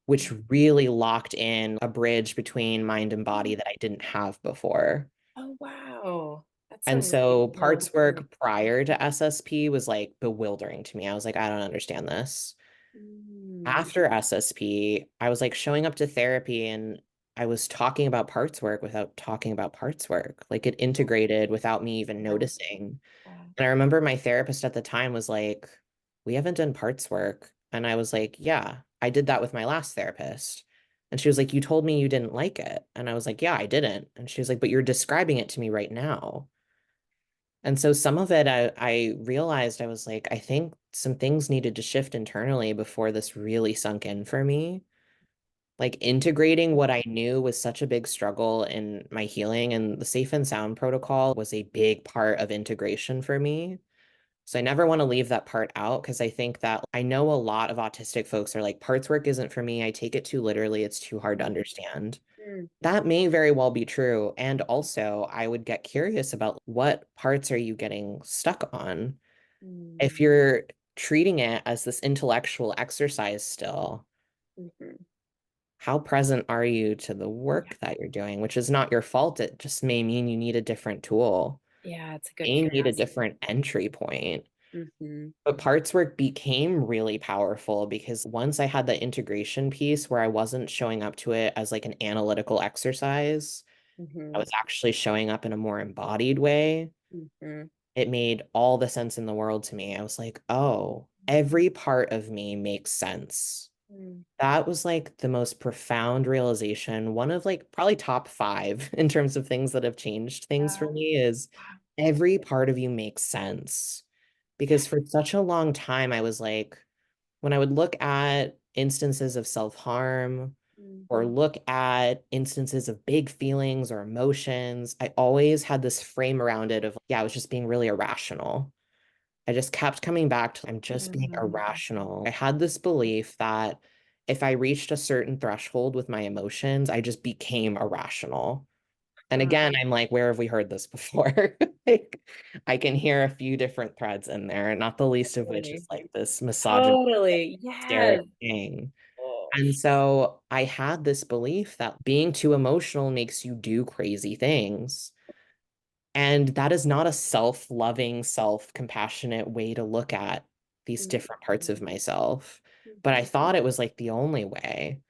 which mm, really locked in a bridge between mind and body mm. that I didn't have before. Oh, wow. That's a And really so cool parts experience. work prior to SSP was like bewildering to me. I was like, I don't understand this. Mm. After SSP, I was like showing up to therapy and I was talking about parts work without talking about parts work. Like it integrated without me even Yeah, noticing. yeah. And I remember my therapist at the time was like, we haven't done parts work. And I was like, yeah, I did that with my last therapist. And she was like, you told me you didn't like it. And I was like, yeah, I didn't. And she was like, but you're describing it to me right now. And so some of it, I realized I was like, I think some things needed to shift internally before this really sunk in for me. Like integrating what I knew was such a big struggle in my healing, and the Safe and Sound protocol was a big part of integration for me. So I never want to leave that part out because I think that I know a lot of autistic folks are like, parts work isn't for me. I take it too literally. It's too hard to understand. That may very well be true. And also, I would get curious about what parts are you getting stuck on? If Mm, you're treating it as this intellectual exercise still, mhm. how present are you to the Yeah. work that you're doing, which is not your fault. It just may mean you need a different tool. Yeah, it's a good May need a curiosity. different entry point. Mhm. But parts work became really powerful because once I had the integration piece where I wasn't showing up to it as like an analytical exercise, I Mhm. was actually showing up in a more embodied way. Mhm. It made all the sense in the world to me. I was like, oh, every part of me makes sense. Mm. That was like the most profound realization, one of like probably top five in terms of things that have changed things for Wow. me is Wow. every part of you makes sense. Yeah. Because for such a long time, I was like, when I would look at instances of self-harm or Mhm. look at instances of big feelings or emotions, I always had this frame around it of, yeah, I was just being really irrational. I just kept coming back to I'm just being Mm. irrational. I had this belief that if I reached a certain threshold with my emotions, I just became irrational. And Huh. again, I'm like, where have we heard this before? Like, I can hear a few different threads in there, not the least of which is Totally. like this misogyny Totally. hysteric Yes. thing. Oh. And so I had this belief that being too emotional makes you do crazy things. And that is not a self-loving, self-compassionate way to look at these Mhm. different parts of myself. But I Mhm. thought it was like the only way.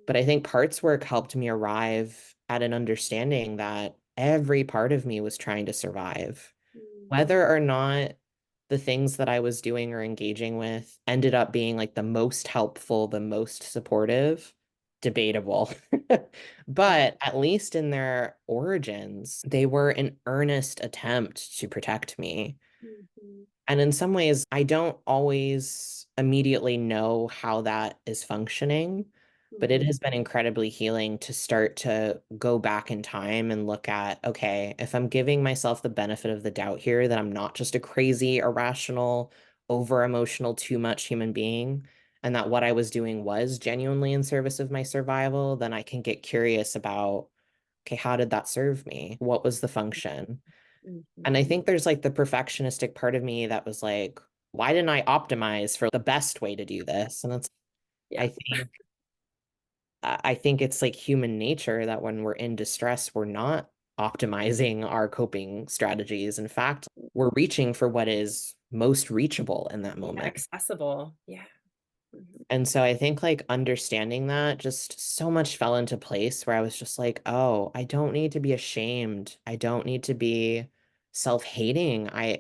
But I think parts work helped me arrive at an understanding that every part of me was trying to survive. Mhm. Whether or not the things that I was doing or engaging with ended up being like the most helpful, the most supportive, debatable. But at least in their origins, they were an earnest attempt to protect me. Mhm. And in some ways, I don't always immediately know how that is functioning, but it Mhm. has been incredibly healing to start to go back in time and look at, okay, if I'm giving myself the benefit of the doubt here, that I'm not just a crazy, irrational, over emotional, too much human being, and that what I was doing was genuinely in service of my survival, then I can get curious about, okay, how did that serve me? What was the function? And Mhm. I think there's like the perfectionistic part of me that was like, why didn't I optimize for the best way to do this? And it's, Yeah. I think, I think it's like human nature that when we're in distress, we're not optimizing our coping strategies. In fact, we're reaching for what is most reachable in that Yeah. moment. Accessible. Yeah. Mhm. And so I think like understanding that just so much fell into place where I was just like, oh, I don't need to be ashamed. I don't need to be self-hating. I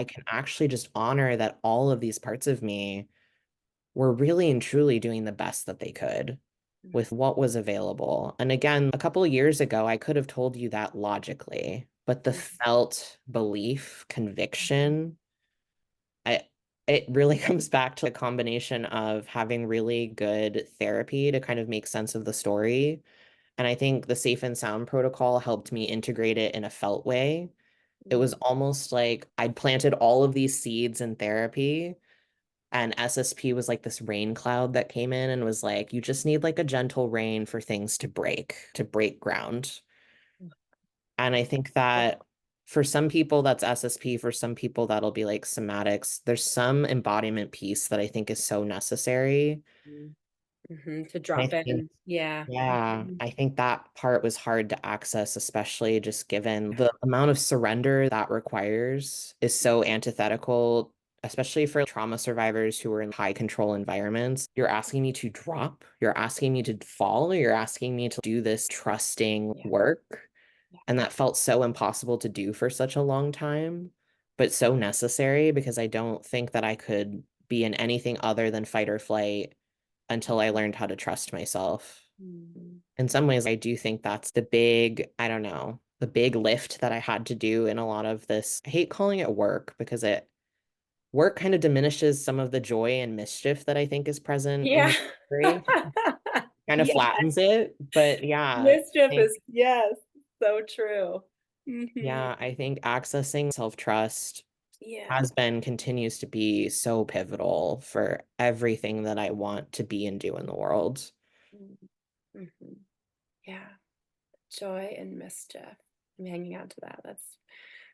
can actually just honor that all of these parts of me were really and truly doing the best that they could with what was available. And again, a couple of years ago, I could have told you that logically, but the Mhm. felt belief, conviction, I it really comes back to a combination of having really good therapy to kind of make sense of the story. And I think the safe and sound protocol helped me integrate it in a felt way. It was Mhm. almost like I'd planted all of these seeds in therapy, and SSP was like this rain cloud that came in and was like, you just need like a gentle rain for things to break ground. And I think that for some people, that's SSP. For some people, that'll be like somatics. There's some embodiment piece that I think is so necessary. Mhm. Mhm. To I drop think in. Yeah. Yeah, Mhm. I think that part was hard to access, especially just given the amount of surrender that requires is so antithetical, especially for trauma survivors who are in high control environments. You're asking me to drop, you're asking me to fall, or you're asking me to do this trusting Yeah. work. Yeah. And that felt so impossible to do for such a long time, but so necessary because I don't think that I could be in anything other than fight or flight until I learned how to trust myself. Mhm. In some ways, I do think that's the big, I don't know, the big lift that I had to do in a lot of this. I hate calling it work because it work kind of diminishes some of the joy and mischief that I think is present in Yeah. recovery, kind of Yeah. flattens it. But yeah, Mischief is yes, so true. Mhm. I think accessing self-trust Yeah. has been, continues to be so pivotal for everything that I want to be and do in the world. Mm. Mhm. Yeah. Joy and mischief. I'm hanging on to that. That's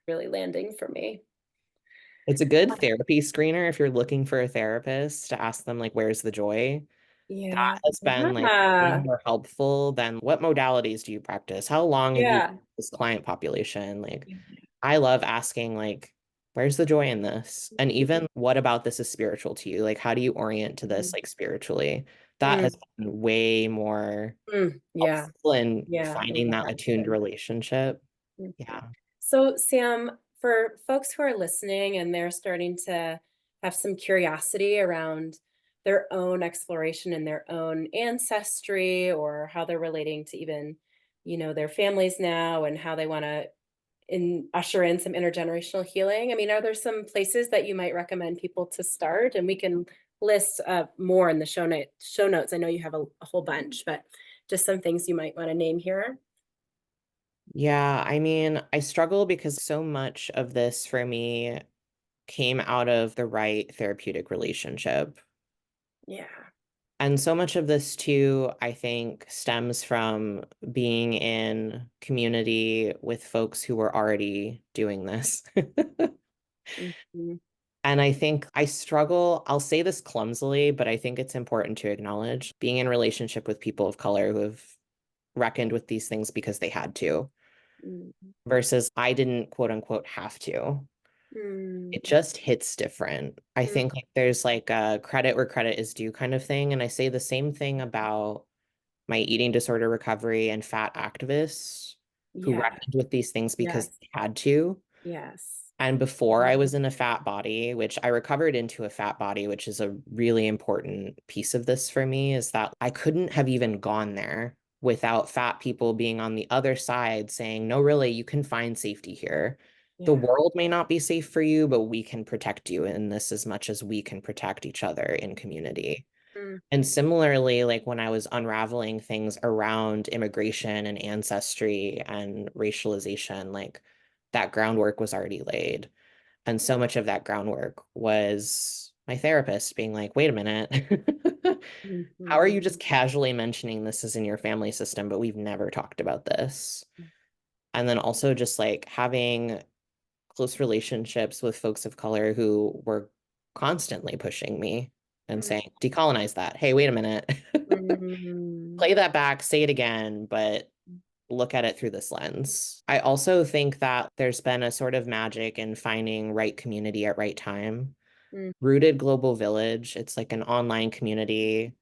really landing for me. It's a good therapy screener if you're looking for a therapist to ask them like where's the joy. That Yeah. has been like way Yeah. more helpful than what modalities do you practice? How long have you Yeah. this client population? Like Yeah. I love asking like where's the joy in this? And even what about this is spiritual to you? Like how do you orient to this Mm, like spiritually? That has mm, been way more yeah. helpful in Yeah. I finding love that that attuned too. relationship. Mhm. Yeah. So, Sam, for folks who are listening and they're starting to have some curiosity around their own exploration and their own ancestry or how they're relating to even, their families now and how they want to usher in some intergenerational healing. I mean, are there some places that you might recommend people to start? And we can list more in the show notes. I know you have a whole bunch, but just some things you might want to name here. Yeah, I mean, I struggle because so much of this for me came out of the right therapeutic relationship. Yeah. And so much of this too, I think, stems from being in community with folks who were already doing this. Mhm. And I think I struggle, I'll say this clumsily, but I think it's important to acknowledge being in relationship with people of color who have reckoned with these things because they had to, Mm, versus I didn't quote unquote have to. mm, It just hits different. I mm, think like there's like a credit where credit is due kind of thing. And I say the same thing about my eating disorder recovery and fat activists who yeah, reckoned with these things because yes, they had to. yes. And before I Mhm. was in a fat body, which I recovered into a fat body, which is a really important piece of this for me, is that I couldn't have even gone there without fat people being on the other side saying, no, really, you can find safety here. The Yeah. world may not be safe for you, but we can protect you in this as much as we can protect each other in community. Mm, And similarly, like when I was unraveling things around immigration and ancestry and racialization, like that groundwork was already laid. And so much of that groundwork was my therapist being like, wait a minute, how are you mhm, just casually mentioning this is in your family system, but we've never talked about this? And then also just like having close relationships with folks of color who were constantly pushing me and mm, saying, decolonize that. Hey, wait a minute. mm, Play that back, say it again, but look at it through this lens. I also think that there's been a sort of magic in finding right community at right time. mm, Rooted Global Village, it's like an online community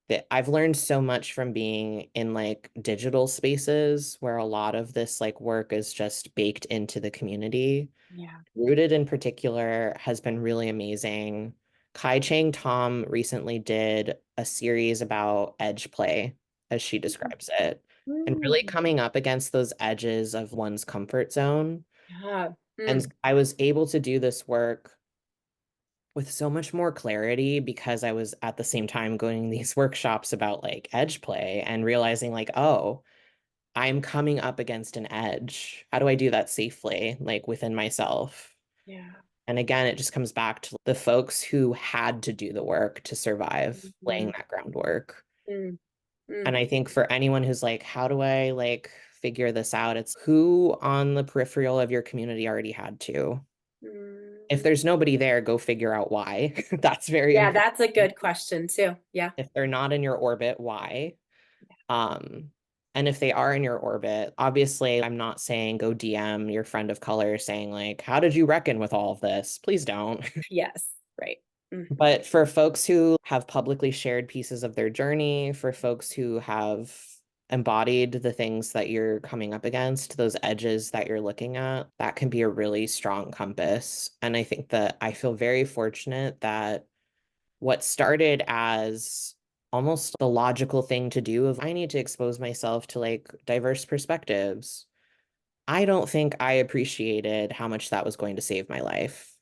that I've learned so much from being in like digital spaces where a lot of this like work is just baked into the community. yeah. Rooted in particular has been really amazing. Kai Chang Tom recently did a series about edge play, as she describes it, and really Mm, coming up against those edges of one's comfort zone. yeah. And I was able to do this work with so much more clarity because I was at the same time going to these workshops about like edge play and realizing like, oh, I'm coming up against an edge. How do I do that safely, like within myself? Yeah. And again, it just comes back to the folks who had to do the work to survive, laying Mhm, that groundwork. mm, And mm, I think for anyone who's like, how do I like figure this out? It's who on the peripheral of your community already had to. If mm. there's nobody there, go figure out why. That's very Yeah, important. that's a good question too. Yeah. If they're not in your orbit, why? Um, and if they are in your orbit, obviously, I'm not saying go DM your friend of color saying, like, how did you reckon with all of this? Please don't. Yes. Right. Mhm, But for folks who have publicly shared pieces of their journey, for folks who have embodied the things that you're coming up against, those edges that you're looking at, that can be a really strong compass. And I think that I feel very fortunate that what started as almost the logical thing to do of I need to expose myself to like diverse perspectives. I don't think I appreciated how much that was going to save my life.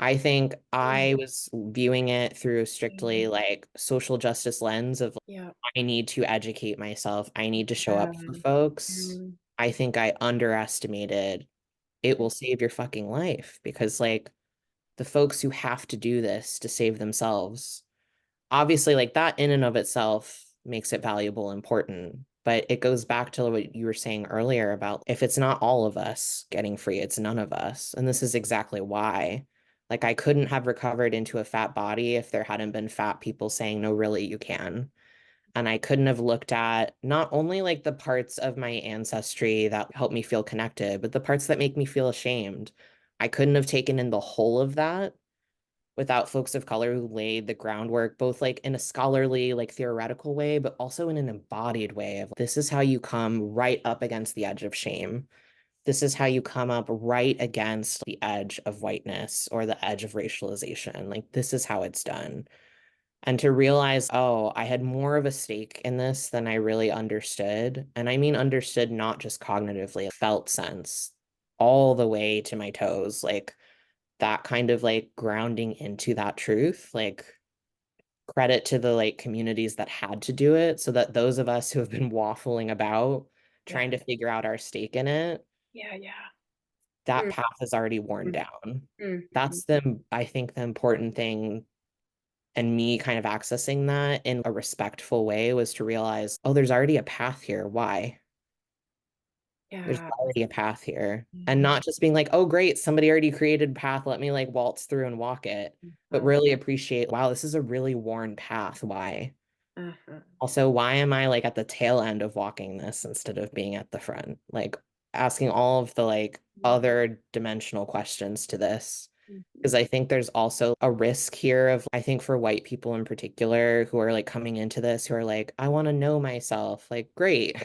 I think mm, I was viewing it through a strictly yeah. like social justice lens of Yeah. I need to educate myself. I need to show up for Um, folks. mm, I think I underestimated it mm, will save your fucking life because like the folks who have to do this to save themselves, obviously like that in and of itself makes it valuable, important. But it goes back to what you were saying earlier about if it's not all of us getting free, it's none of us. And this is exactly why. Like, I couldn't have recovered into a fat body if there hadn't been fat people saying, no, really, you can. And I couldn't have looked at not only like the parts of my ancestry that help me feel connected, but the parts that make me feel ashamed. I couldn't have taken in the whole of that without folks of color who laid the groundwork, both like in a scholarly, like theoretical way, but also in an embodied way of this is how you come right up against the edge of shame. This is how you come up right against the edge of whiteness or the edge of racialization. Like, this is how it's done. And to realize, oh, I had more of a stake in this than I really understood. And I mean, understood not just cognitively, felt sense all the way to my toes. Like, that kind of like grounding into that truth, like credit to the like communities that had to do it so that those of us who have been waffling about Yeah. trying to figure out our stake in it, Yeah. Yeah. that Mm, path is already worn mm, down. mm, That's I think the important thing, and me kind of accessing that in a respectful way was to realize, oh, there's already a path here. Why? There's yeah. already a path here. And Mhm. not just being like, oh, great, somebody already created a path. Let me like waltz through and walk it. But Uh, really appreciate, wow, this is a really worn path. Why? uh-huh. Also, why am I like at the tail end of walking this instead of being at the front? Like asking all of the like other dimensional questions to this. Mhm. Because I think there's also a risk here of, I think for white people in particular who are like coming into this, who are like, I want to know myself. Like, great.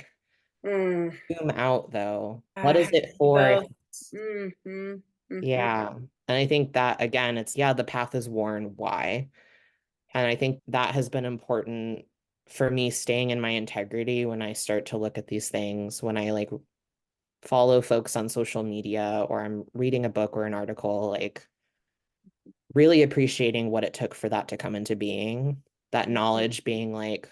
Mm, Zoom out though. What is uh, it for if both. Mhm, mhm. yeah. And I think that again, it's yeah, the path is worn. Why? And I think that has been important for me staying in my integrity when I start to look at these things, when I like follow folks on social media or I'm reading a book or an article, like really appreciating what it took for that to come into being. That knowledge being like,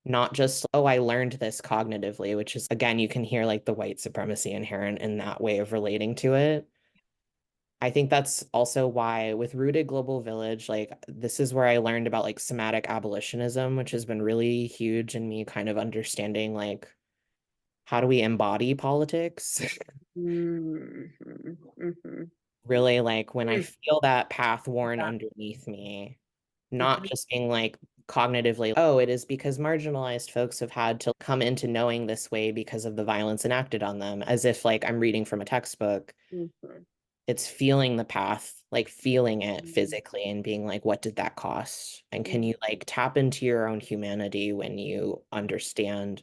not just, oh, I learned this cognitively, which is, again, you can hear like the white supremacy inherent in that way of relating to it. I think that's also why with Rooted Global Village, like this is where I learned about like somatic abolitionism, which has been really huge in me kind of understanding like how do we embody politics? Mhm, mhm. Really like when I Mm, feel that path worn yeah. underneath me, not Mhm, just being like cognitively, oh, it is because marginalized folks have had to come into knowing this way because of the violence enacted on them, as if like I'm reading from a textbook. mhm, It's feeling the path, like feeling it mhm, physically and being like, what did that cost? And can mhm, you like tap into your own humanity when you understand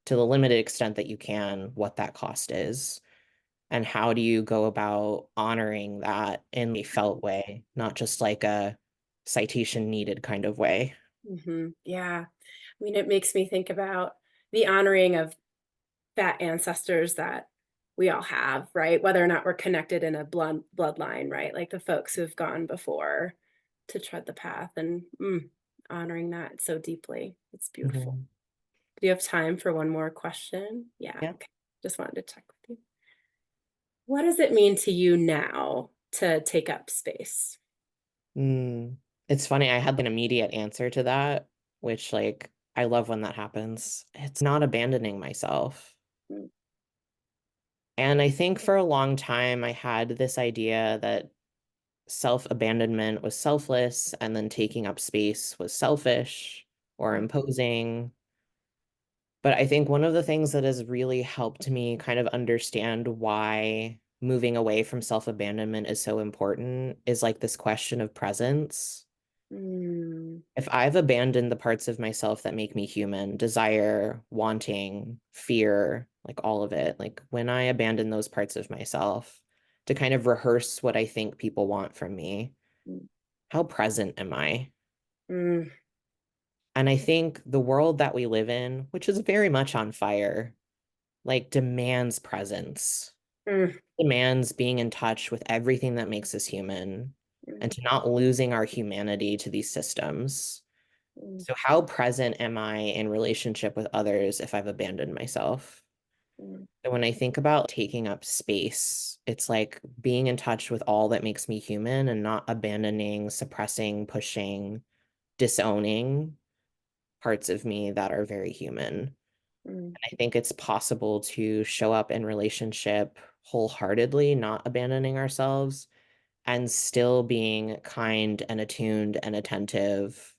to the limited extent that you can what that cost is? And how do you go about honoring that in a felt way, not just like a citation needed kind of way? mhm. Yeah. I mean, it makes me think about the honoring of fat ancestors that we all have, right? Whether or not we're connected in a bloodline, right? Like the folks who've gone before to tread the path and honoring that so deeply. It's beautiful. Mhm. Do you have time for one more question? Yeah. Yeah. Okay. Just wanted to check with you. What does it mean to you now to take up space? Mm. It's funny, I had an immediate answer to that, which like I love when that happens. It's not abandoning myself. Mm, And I think for a long time, I had this idea that self-abandonment was selfless, and then taking up space was selfish or mm, imposing. But I think one of the things that has really helped me kind of understand why moving away from self-abandonment is so important is like this question of presence. mm, If I've abandoned the parts of myself that make me human, desire, wanting, fear, like all of it, like when I abandon those parts of myself to kind of rehearse what I think people want from me, mm, how present am I? mm, And I think the world that we live in, which is very much on fire, like demands presence, mm, demands being in touch with everything that makes us human and mm, to not losing our humanity to these systems. mm, So, how present am I in relationship with others if I've abandoned myself? mm, So, when I think about taking up space, it's like being in touch with all that makes me human and not abandoning, suppressing, pushing, disowning parts of me that are very human. Mm, I think it's possible to show up in relationship wholeheartedly, not abandoning ourselves, and still being kind and attuned and attentive.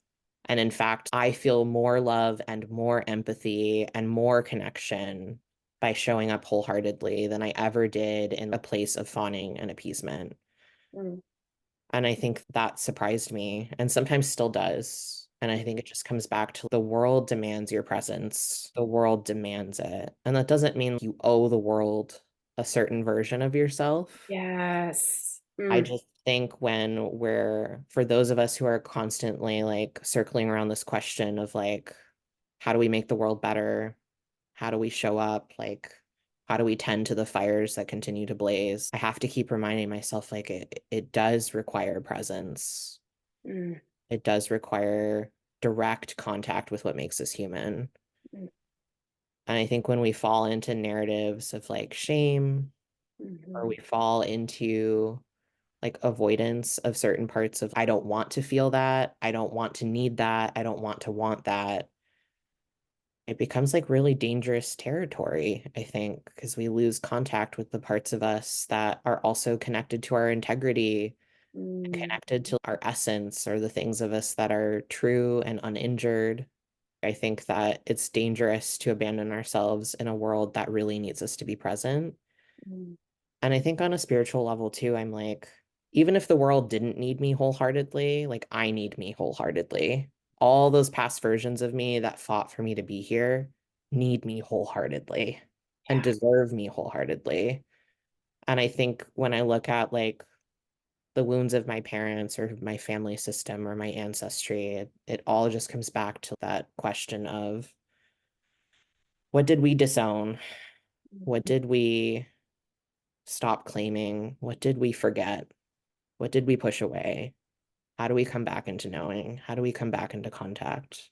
And in fact, I feel more love and more empathy and more connection by showing up wholeheartedly than I ever did in a place of fawning and appeasement. mm, And I think that surprised me and sometimes still does. And I think it just comes back to the world demands your presence. The world demands it. And that doesn't mean you owe the world a certain version of yourself. yes. I Mm, just think for those of us who are constantly like circling around this question of like, how do we make the world better? How do we show up? Like, how do we tend to the fires that continue to blaze? I have to keep reminding myself like it does require presence. mm, It does require direct contact with what makes us human. mm, And I think when we fall into narratives of like shame, or we mhm. fall into like avoidance of certain parts of I don't want to feel that, I don't want to need that, I don't want that, it becomes like really dangerous territory, I think, because we lose contact with the parts of us that are also connected to our integrity, Mm, connected to our essence, or the things of us that are true and uninjured. I think that it's dangerous to abandon ourselves in a world that really needs us to be present. mm, And I think on a spiritual level too, I'm like, even if the world didn't need me wholeheartedly, like I need me wholeheartedly. All those past versions of me that fought for me to be here need me wholeheartedly and yeah. deserve me wholeheartedly. And I think when I look at like the wounds of my parents or my family system or my ancestry, it all just comes back to that question of what did we disown? What Mhm, did we stop claiming? What did we forget? What did we push away? How do we come back into knowing? How do we come back into contact?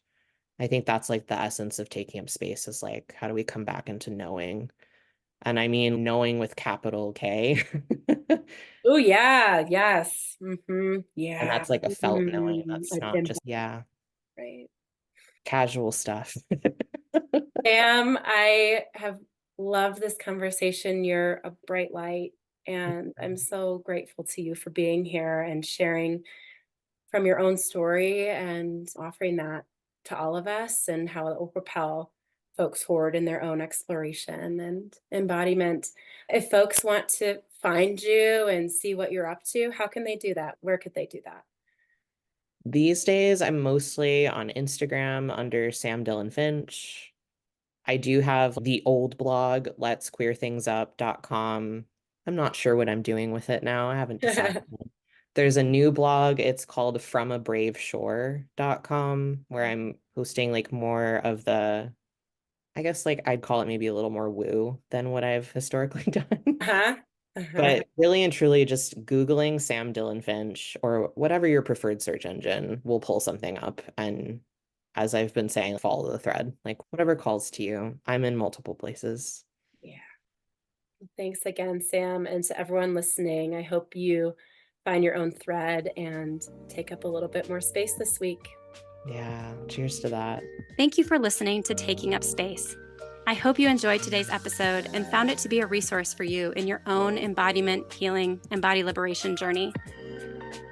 I think that's like the essence of taking up space is like, how do we come back into knowing? And I mean, knowing with capital K. oh, yeah, yes. And Yeah. that's like a felt knowing. That's An not just, impact, yeah, right? casual stuff. Sam, I have loved this conversation. You're a bright light, and I'm so grateful to you for being here and sharing from your own story and offering that to all of us and how it will propel folks forward in their own exploration and embodiment. If folks want to find you and see what you're up to, how can they do that? Where could they do that? These days, I'm mostly on Instagram under Sam Dylan Finch. I do have the old blog, letsqueerthingsup.com. I'm not sure what I'm doing with it now. I haven't decided. There's a new blog. It's called fromabraveshore.com, where I'm posting like more of the, I guess like I'd call it maybe a little more woo than what I've historically done. Uh-huh. Uh-huh. But really and truly, just Googling Sam Dylan Finch or whatever your preferred search engine will pull something up. And as I've been saying, follow the thread, like whatever calls to you. I'm in multiple places. Yeah. Thanks again, Sam, and to everyone listening. I hope you find your own thread and take up a little bit more space this week. Yeah, cheers to that. Thank you for listening to Taking Up Space. I hope you enjoyed today's episode and found it to be a resource for you in your own embodiment, healing, and body liberation journey.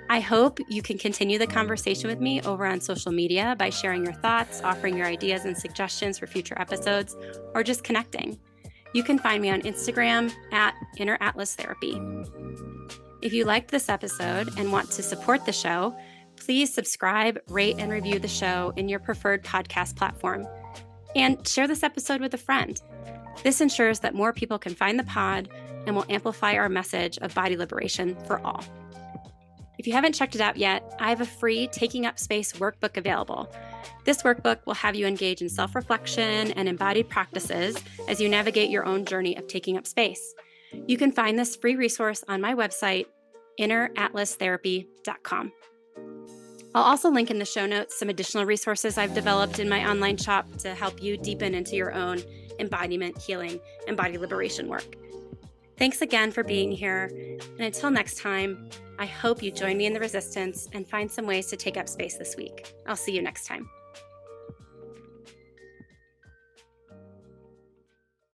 I hope you can continue the conversation with me over on social media by sharing your thoughts, offering your ideas and suggestions for future episodes, or just connecting. You can find me on Instagram at Inner Atlas Therapy. If you liked this episode and want to support the show, please subscribe, rate, and review the show in your preferred podcast platform. And share this episode with a friend. This ensures that more people can find the pod and will amplify our message of body liberation for all. If you haven't checked it out yet, I have a free Taking Up Space workbook available. This workbook will have you engage in self-reflection and embodied practices as you navigate your own journey of taking up space. You can find this free resource on my website, inneratlastherapy.com. I'll also link in the show notes some additional resources I've developed in my online shop to help you deepen into your own embodiment, healing, and body liberation work. Thanks again for being here, and until next time, I hope you join me in the resistance and find some ways to take up space this week. I'll see you next time.